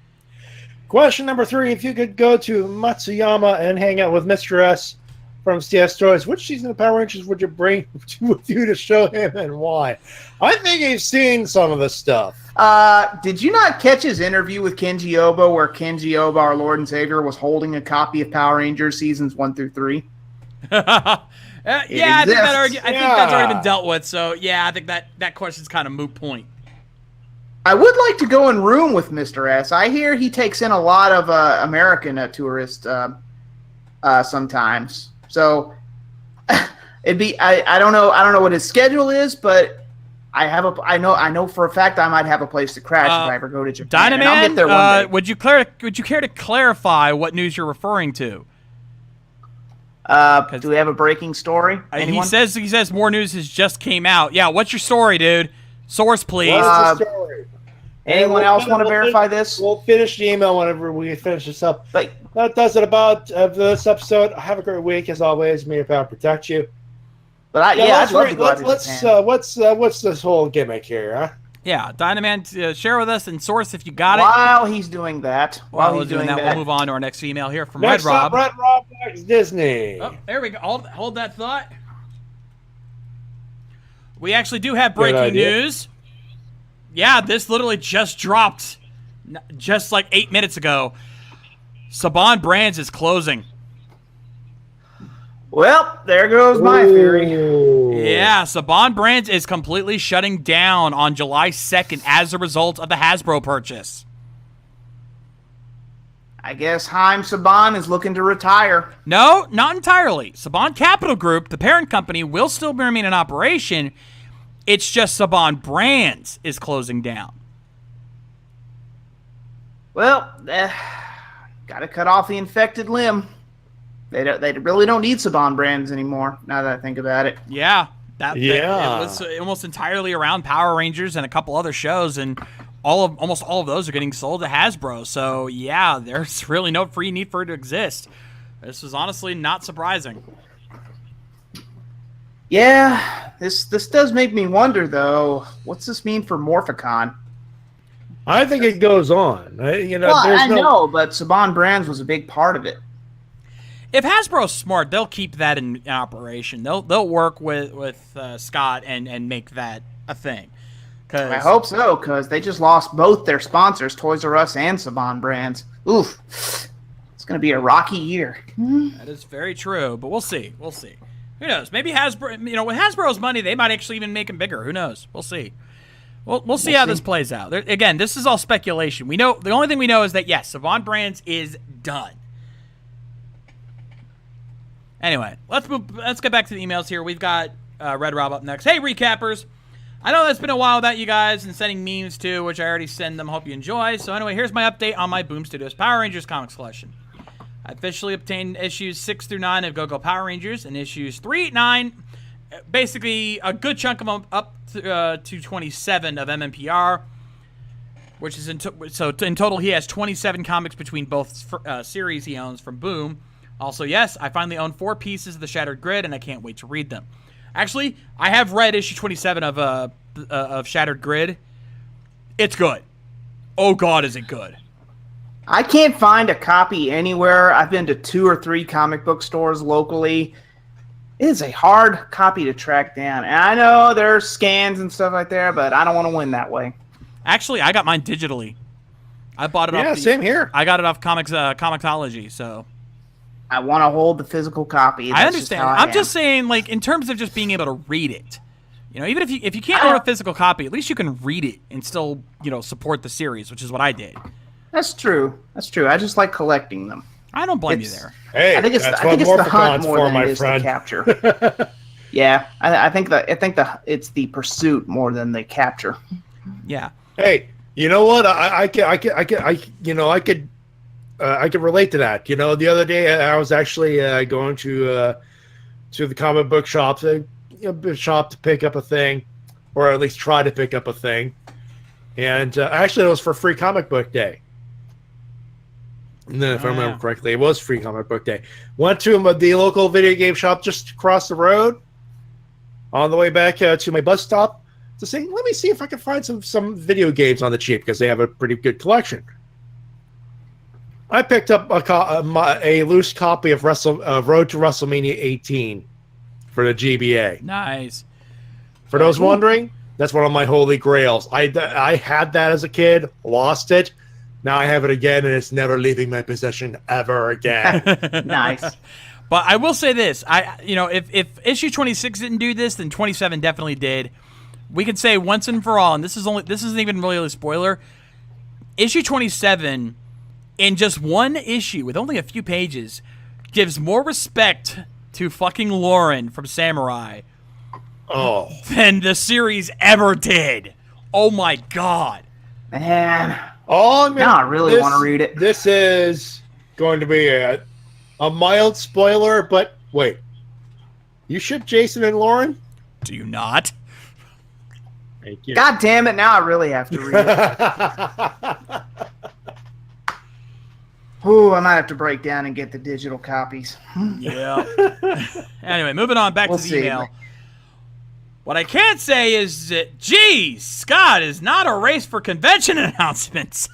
Question number 3: if you could go to Matsuyama and hang out with Mr. S from CS Toys, which season of Power Rangers would you bring with you to show him and why? I think he's seen some of the stuff. Did you not catch his interview with Kenji Oba where Kenji Oba, our Lord and Savior, was holding a copy of Power Rangers seasons 1 through 3? I think that's already been dealt with. So yeah, I think that question's kind of moot point. I would like to go in room with Mr. S. I hear he takes in a lot of American tourists sometimes. So it'd be I don't know what his schedule is, but I know for a fact I might have a place to crash if I ever go to Japan. Dynaman, and I'll get there one day. would you care to clarify what news you're referring to? Do we have a breaking story? He says more news has just came out. Yeah, what's your story, dude? Source, please. What's the story? Anyone else want to verify this? We'll finish the email whenever we finish this up. Like, that does it about this episode. Have a great week, as always. May your power protect you. But I'd love to go out to Japan. What's this whole gimmick here, huh? Yeah, Dynaman, share with us and Source if you got it. While he's doing that, we'll move on to our next email here from Next Red Rob. Up, Red Rob next Disney. Oh, there we go. Hold that thought. We actually do have breaking news. Yeah, this literally just dropped just like 8 minutes ago. Saban Brands is closing. Well, there goes my theory. Yeah, Saban Brands is completely shutting down on July 2nd as a result of the Hasbro purchase. I guess Haim Saban is looking to retire. No, not entirely. Saban Capital Group, the parent company, will still remain in operation. It's just Saban Brands is closing down. Well, got to cut off the infected limb. They really don't need Saban Brands anymore, now that I think about it. Yeah. It was almost entirely around Power Rangers and a couple other shows, and almost all of those are getting sold to Hasbro. So, yeah, there's really no free need for it to exist. This was honestly not surprising. Yeah, this does make me wonder, though. What's this mean for Morphicon? I think it goes on. I know, but Saban Brands was a big part of it. If Hasbro's smart, they'll keep that in operation. They'll work with Scott and make that a thing. I hope so, because they just lost both their sponsors, Toys R Us and Saban Brands. Oof, it's going to be a rocky year. That is very true, but we'll see. Who knows? Maybe Hasbro, with Hasbro's money, they might actually even make them bigger. Who knows? We'll see. We'll see how this plays out. Again, this is all speculation. We know the only thing we know is that yes, Saban Brands is done. Anyway, let's get back to the emails here. We've got Red Rob up next. Hey, recappers. I know it's been a while without you guys and sending memes too, which I already send them. Hope you enjoy. So anyway, here's my update on my Boom Studios Power Rangers comics collection. I officially obtained issues 6 through 9 of Go-Go Power Rangers and issues 3, 9, basically a good chunk of them up to 27 of MMPR, which is in total he has 27 comics between both series he owns from Boom. Also, yes, I finally own 4 pieces of the Shattered Grid, and I can't wait to read them. Actually, I have read issue 27 of Shattered Grid. It's good. Oh, God, is it good. I can't find a copy anywhere. I've been to 2 or 3 comic book stores locally. It is a hard copy to track down. And I know there's scans and stuff like there, but I don't want to win that way. Actually, I got mine digitally. I bought it off. Yeah, same here. I got it off Comixology, so... I want to hold the physical copy. That's I understand. I'm just saying, like, in terms of just being able to read it. Even if you can't own a physical copy, at least you can read it and still, support the series, which is what I did. That's true. I just like collecting them. I don't blame you there. Hey, I think it's the hunt more than it is the capture. Yeah, I think it's the pursuit more than the capture. Yeah. Hey, you know what? I could relate to that. The other day I was actually going to the comic book shop to pick up a thing, or at least try to pick up a thing. And actually, it was for Free Comic Book Day. And then, if I remember correctly, it was Free Comic Book Day. Went to the local video game shop just across the road. on the way back to my bus stop to say, let me see if I can find some video games on the cheap because they have a pretty good collection. I picked up a loose copy of Road to WrestleMania 18 for the GBA. Nice. For those wondering, that's one of my holy grails. I had that as a kid, lost it. Now I have it again, and it's never leaving my possession ever again. Nice. But I will say this: if issue 26 didn't do this, then 27 definitely did. We can say once and for all, and this isn't even really a spoiler. Issue 27, in just one issue with only a few pages, gives more respect to fucking Lauren from Samurai than the series ever did. Oh my god, Man. Now Now I really want to read it. This is going to be a mild spoiler, but wait. You ship Jason and Lauren? do you not? Thank you. God damn it, now I really have to read it. Ooh, I might have to break down and get the digital copies. Yeah. Anyway, moving on back We'll to the see. email. What I can't say is that, geez, Scott is not a race for convention announcements.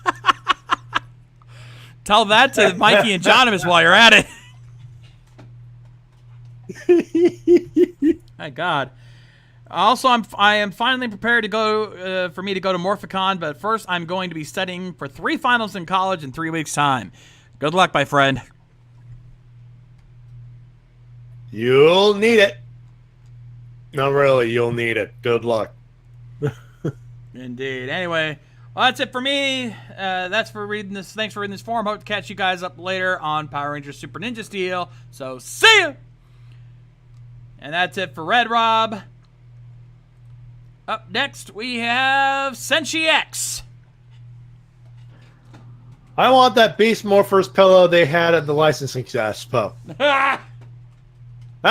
Tell that to Mikey and Jonamus while you're at it. My God. Also, I am finally prepared to go for me to go to Morphicon, but first I'm going to be studying for 3 finals in college in 3 weeks' time. Good luck, my friend. You'll need it. No, really, you'll need it. Good luck. Indeed. Anyway, well, that's it for me. That's for reading this. Thanks for reading this forum. Hope to catch you guys up later on Power Rangers Super Ninja Steel. So, see ya! And that's it for Red Rob. Up next, we have Senshi X. I want that Beast Morphers pillow they had at the licensing expo. That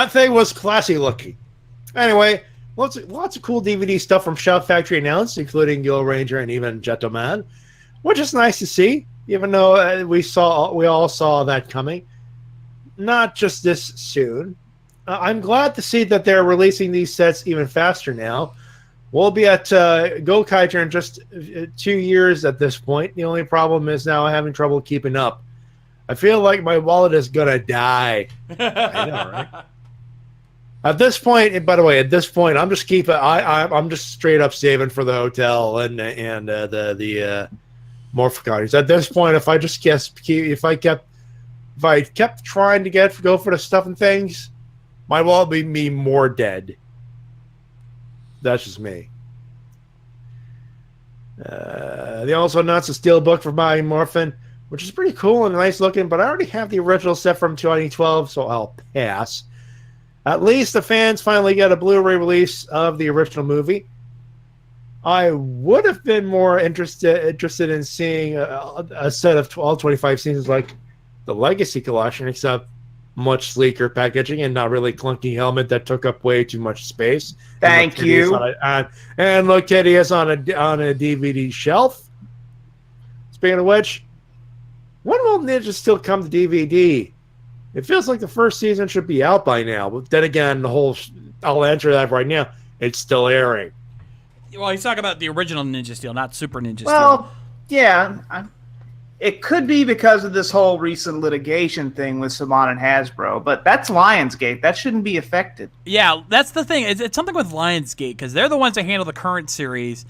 thing was classy looking. Anyway, lots of cool DVD stuff from Shout Factory announced, including Yellow Ranger and even Gentleman, which is nice to see, even though we all saw that coming. Not just this soon. I'm glad to see that they're releasing these sets even faster now. We'll be at Gokaiger in just 2 years at this point. The only problem is now I'm having trouble keeping up. I feel like my wallet is gonna die. I know, right? At this point, by the way, I'm just I'm just straight up saving for the hotel and the Morphicons. At this point, if I kept trying to go for the stuff and things, my wallet would be more dead. That's just me. They also announced a steel book for Mighty Morphin, which is pretty cool and nice looking, but I already have the original set from 2012, so I'll pass. At least the fans finally get a Blu-ray release of the original movie. I would have been more interested in seeing a set of all 25 seasons like the Legacy Collection, except much sleeker packaging and not really clunky helmet that took up way too much space. Thank you. And look, Kitty is on a DVD shelf. Speaking of which, when will Ninja Steel come to DVD? It feels like the first season should be out by now. But then again, I'll answer that right now. It's still airing. Well, he's talking about the original Ninja Steel, not Super Ninja Steel. Well, yeah. It could be because of this whole recent litigation thing with Saban and Hasbro, but that's Lionsgate. That shouldn't be affected. Yeah, that's the thing. It's something with Lionsgate because they're the ones that handle the current series,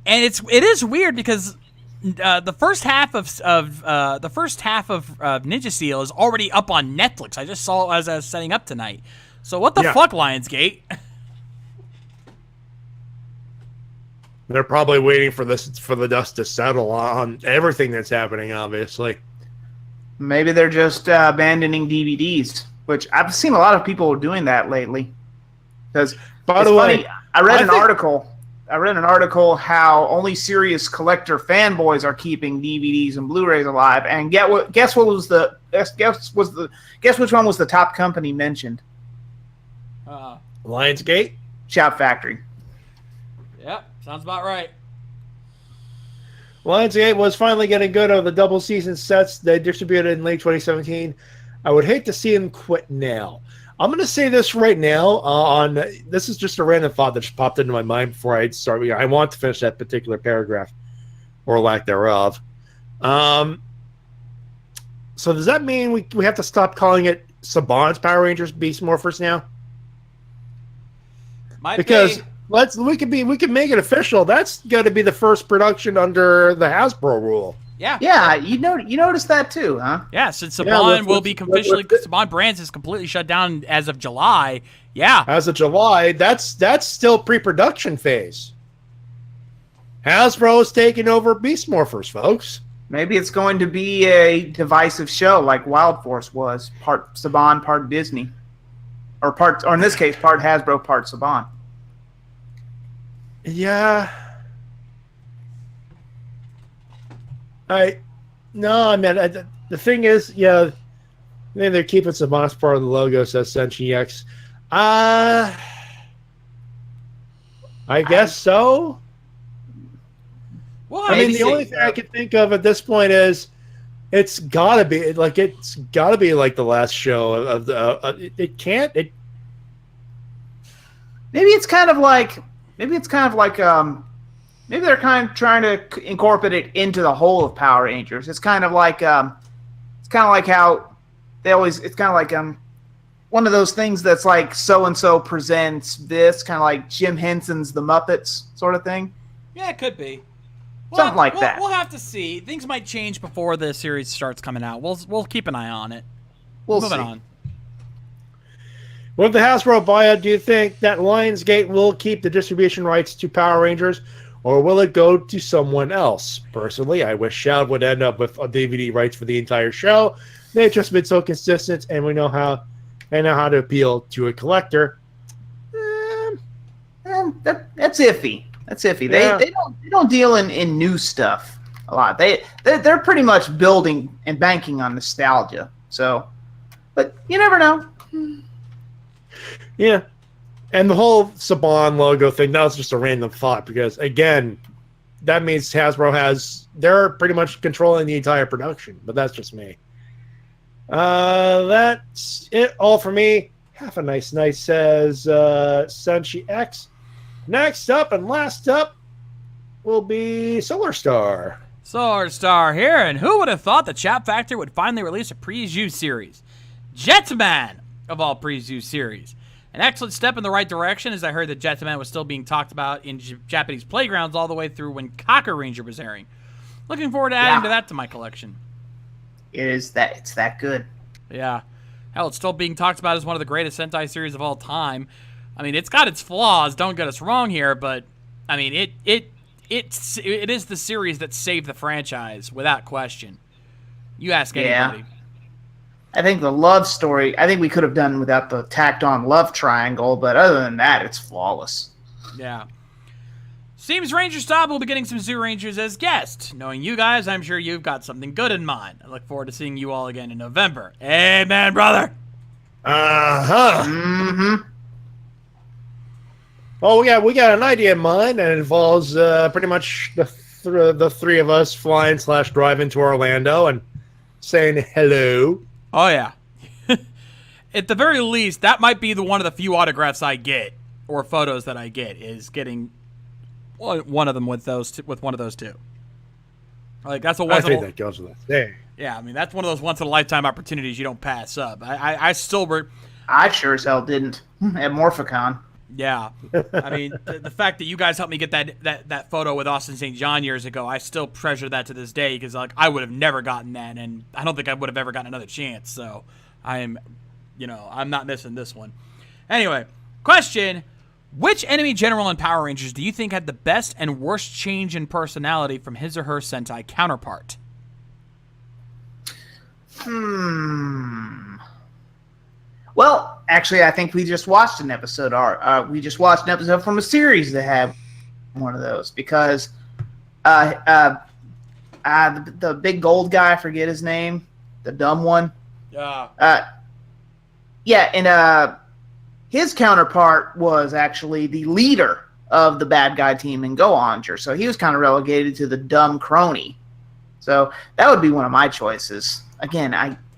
and it is weird because the first half of Ninja Steel is already up on Netflix. I just saw it as I was setting up tonight. So what the fuck, Lionsgate? They're probably waiting for the dust to settle on everything that's happening, obviously. Maybe they're just abandoning DVDs, which I've seen a lot of people doing that lately. Because, by the way, I read an article how only serious collector fanboys are keeping DVDs and Blu-rays alive. And guess which one was the top company mentioned? Lionsgate? Shout Factory. Yep. Sounds about right. Lionsgate was finally getting good on the double season sets they distributed in late 2017. I would hate to see them quit now. I'm going to say this right now. This is just a random thought that just popped into my mind before I start. I want to finish that particular paragraph, or lack thereof. So does that mean we have to stop calling it Saban's Power Rangers Beast Morphers now? Because we can make it official. That's got to be the first production under the Hasbro rule. Yeah. Yeah, you noticed that too, huh? Yeah, since Saban will be officially Saban Brands is completely shut down as of July. Yeah. As of July, that's still pre-production phase. Hasbro is taking over Beast Morphers, folks. Maybe it's going to be a divisive show like Wild Force was, part Saban, part Disney. Or in this case, part Hasbro, part Saban. Yeah. The thing is, yeah, maybe they're keeping Saban's part of the logo, says Senshi X. I guess so. Well, the only thing I can think of at this point is it's gotta be like the last show of the. It can't. Maybe it's kind of like maybe they're kind of trying to incorporate it into the whole of Power Rangers. It's kind of like how they always. It's kind of like one of those things that's like so and so presents this, kind of like Jim Henson's The Muppets sort of thing. Yeah, it could be. Something like that. We'll have to see. Things might change before the series starts coming out. We'll keep an eye on it. We'll Moving see. on. With the Hasbro buyout, do you think that Lionsgate will keep the distribution rights to Power Rangers, or will it go to someone else? Personally, I wish Shout would end up with DVD rights for the entire show. They've just been so consistent, and we know how to appeal to a collector. That's iffy. That's iffy. Yeah. They don't deal in new stuff a lot. They're pretty much building and banking on nostalgia. So, but you never know. Yeah. And the whole Saban logo thing, that was just a random thought because, again, that means Hasbro they're pretty much controlling the entire production, but that's just me. That's it all for me. Have a nice night, says Senshi X. Next up and last up will be Solar Star. Solar Star here, and who would have thought the Chap Factor would finally release a preview series? Jetman, of all preview series. An excellent step in the right direction, as I heard that Jetman was still being talked about in Japanese playgrounds all the way through when Kaku Ranger was airing. Looking forward to adding that to my collection. It's that good. Yeah. Hell, it's still being talked about as one of the greatest Sentai series of all time. I mean, it's got its flaws, don't get us wrong here, but I mean, it is the series that saved the franchise without question. You ask anybody. I think the love story, I think we could have done without the tacked on love triangle, but other than that, it's flawless. Yeah. Seems Ranger Stop will be getting some Zoo Rangers as guests. Knowing you guys, I'm sure you've got something good in mind. I look forward to seeing you all again in November. Amen, brother. Uh-huh. Mm-hmm. Well, we got an idea in mind, and it involves pretty much the three of us flying / driving to Orlando and saying hello. Oh, yeah. At the very least, that might be one of the few autographs I get, or photos that I get, is getting one of them with one of those two. Like, that's a once. I think that goes without saying. Yeah, I mean, that's one of those once in a lifetime opportunities you don't pass up. I sure as hell didn't at Morphicon. Yeah, I mean, the fact that you guys helped me get that photo with Austin St. John years ago, I still treasure that to this day because like I would have never gotten that, and I don't think I would have ever gotten another chance. So I'm not missing this one. Anyway, question: which enemy general in Power Rangers do you think had the best and worst change in personality from his or her Sentai counterpart? Well, actually, I think we just watched an episode. We just watched an episode from a series that had one of those because the big gold guy, I forget his name, the dumb one. Yeah. And his counterpart was actually the leader of the bad guy team in Go Onger, so he was kind of relegated to the dumb crony. So that would be one of my choices. Again,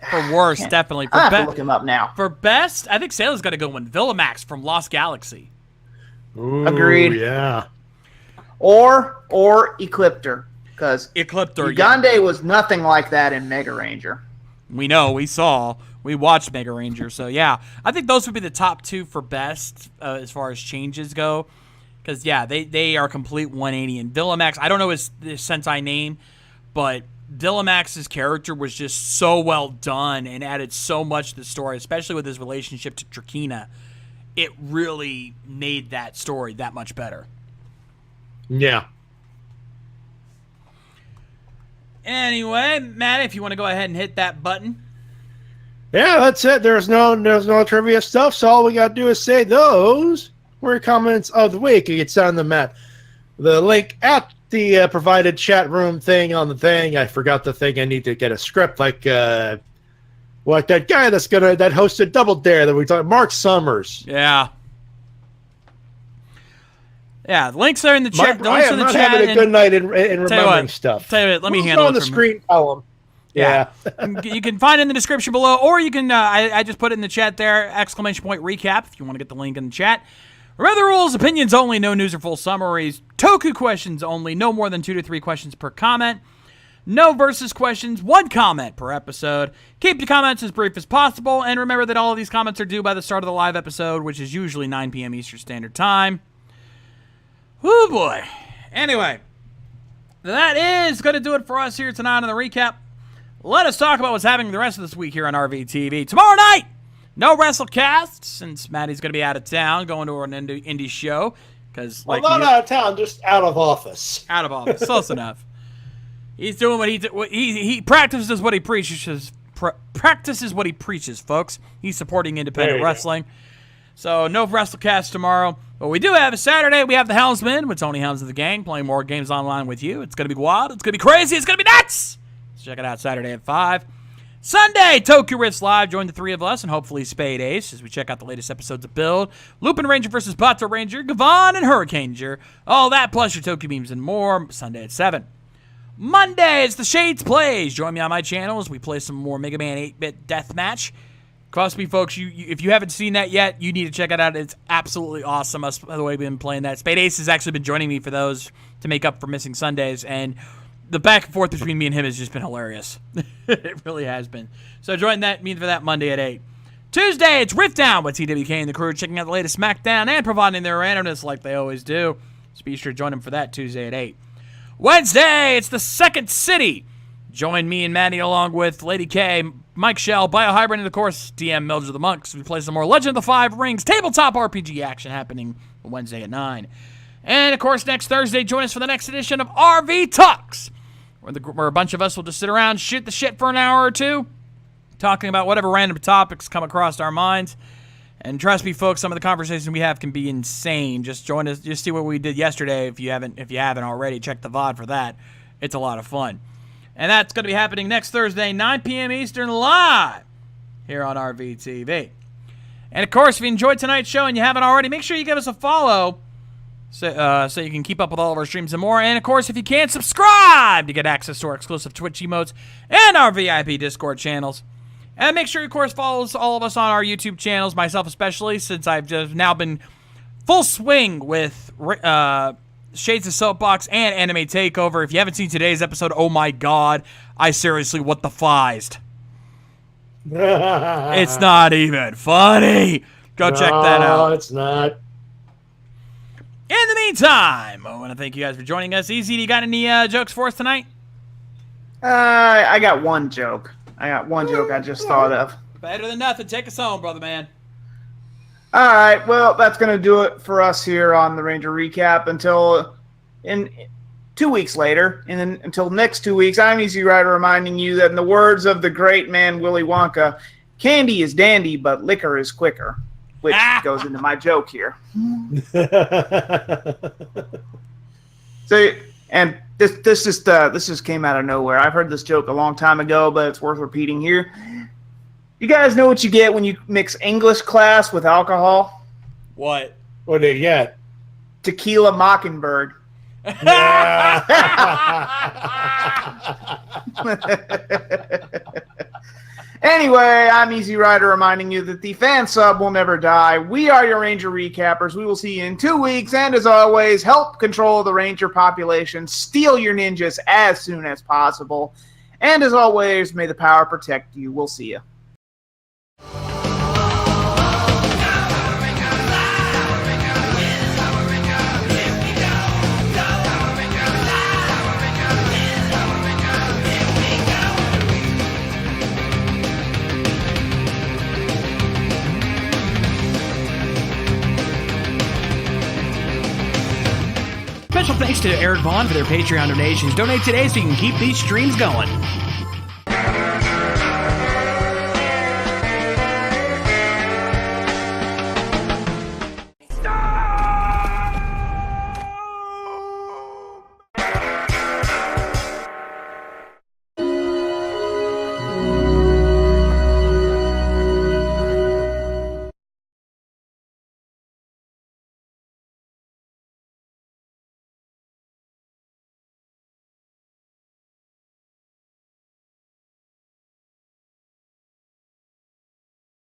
For worst, definitely. For I have to look him up now. For best, I think Sailor's got to go with Villamax from Lost Galaxy. Ooh, Agreed. Yeah. Or Ecliptor, because Ecliptor, Ugande was nothing like that in Mega Ranger. We know, we watched Mega Ranger, so yeah. I think those would be the top two for best as far as changes go. Because, yeah, they are complete 180. And Villamax, I don't know his Sentai name, but Villamax's character was just so well done and added so much to the story, especially with his relationship to Trakina. It really made that story that much better. Yeah. Anyway, Matt, if you want to go ahead and hit that button. Yeah, that's it. There's no trivia stuff, so all we got to do is say those were comments of the week. You can send them at the link at the provided chat room thing on the thing. I forgot the thing. I need to get a script like that guy that hosted Double Dare that we talked, Mark Summers. Yeah. Yeah, the links are in the chat. I am not having a good night in remembering stuff. Tell you what, let me handle it on the screen column. Yeah. You can find it in the description below, or you can, I just put it in the chat there, ! Recap, if you want to get the link in the chat. Remember the rules, opinions only, no news or full summaries. Toku questions only, no more than 2 to 3 questions per comment. No versus questions, 1 comment per episode. Keep your comments as brief as possible, and remember that all of these comments are due by the start of the live episode, which is usually 9 p.m. Eastern Standard Time. Whoo boy. Anyway, that is going to do it for us here tonight on the recap. Let us talk about what's happening the rest of this week here on RVTV. Tomorrow night, no WrestleCast, since Matty's going to be out of town, going to an indie show. Not out of town, just out of office. Out of office, close enough. He's doing what he practices what he preaches. Practices what he preaches, folks. He's supporting independent wrestling. So no WrestleCast tomorrow. But we do have a Saturday. We have the Helmsman with Tony Helms of the gang playing more games online with you. It's going to be wild. It's going to be crazy. It's going to be nuts. So check it out Saturday at 5. Sunday, Tokyo Riffs Live. Join the 3 of us and hopefully Spade Ace as we check out the latest episodes of Build, Lupin Ranger versus Bato Ranger, Gavon and Hurricaneger. All that plus your Tokyo memes and more. Sunday at 7. Monday, it's the Shades Plays. Join me on my channel as we play some more Mega Man 8-Bit Deathmatch. Trust me, folks, if you haven't seen that yet, you need to check it out. It's absolutely awesome. By the way, we've been playing that. Spade Ace has actually been joining me for those to make up for missing Sundays, and the back and forth between me and him has just been hilarious. It really has been. So join me for that Monday at 8. Tuesday, it's Rift Down with TWK and the crew, checking out the latest SmackDown and providing their randomness like they always do. So be sure to join them for that Tuesday at 8. Wednesday, it's the Second City. Join me and Matty along with Lady K, Mike Shell, Biohybrid, and of course, DM Mildred of the Monks. We play some more Legend of the Five Rings tabletop RPG action happening on Wednesday at 9. And of course, next Thursday, join us for the next edition of RV Talks, where a bunch of us will just sit around, shoot the shit for an hour or two, talking about whatever random topics come across our minds. And trust me, folks, some of the conversations we have can be insane. Just join us. Just see what we did yesterday. If you haven't already, check the VOD for that. It's a lot of fun. And that's going to be happening next Thursday, 9 p.m. Eastern, live here on RVTV. And of course, if you enjoyed tonight's show and you haven't already, make sure you give us a follow so you can keep up with all of our streams and more. And of course, if you can't, subscribe to get access to our exclusive Twitch emotes and our VIP Discord channels. And make sure, of course, follows all of us on our YouTube channels, myself especially, since I've just now been full swing with Shades of Soapbox and Anime Takeover. If you haven't seen today's episode, oh my god, I seriously what the fizzed. It's not even funny. Go check that out. No, it's not. In the meantime, I want to thank you guys for joining us. Easy, you got any jokes for us tonight? I got one joke. I just thought of. Better than nothing. Take us home, brother man. All right, well, that's going to do it for us here on the Ranger Recap until in 2 weeks later. And then until next 2 weeks, I'm Easy Rider reminding you that in the words of the great man Willy Wonka, candy is dandy, but liquor is quicker, which goes into my joke here. So, and this just came out of nowhere. I've heard this joke a long time ago, but it's worth repeating here. You guys know what you get when you mix English class with alcohol? What? What do you get? Tequila Mockingbird. Anyway, I'm Easy Rider reminding you that the fan sub will never die. We are your Ranger Recappers. We will see you in 2 weeks. And as always, help control the Ranger population. Steal your ninjas as soon as possible. And as always, may the power protect you. We'll see you. Special thanks to Eric Vaughn for their Patreon donations. Donate today so you can keep these streams going.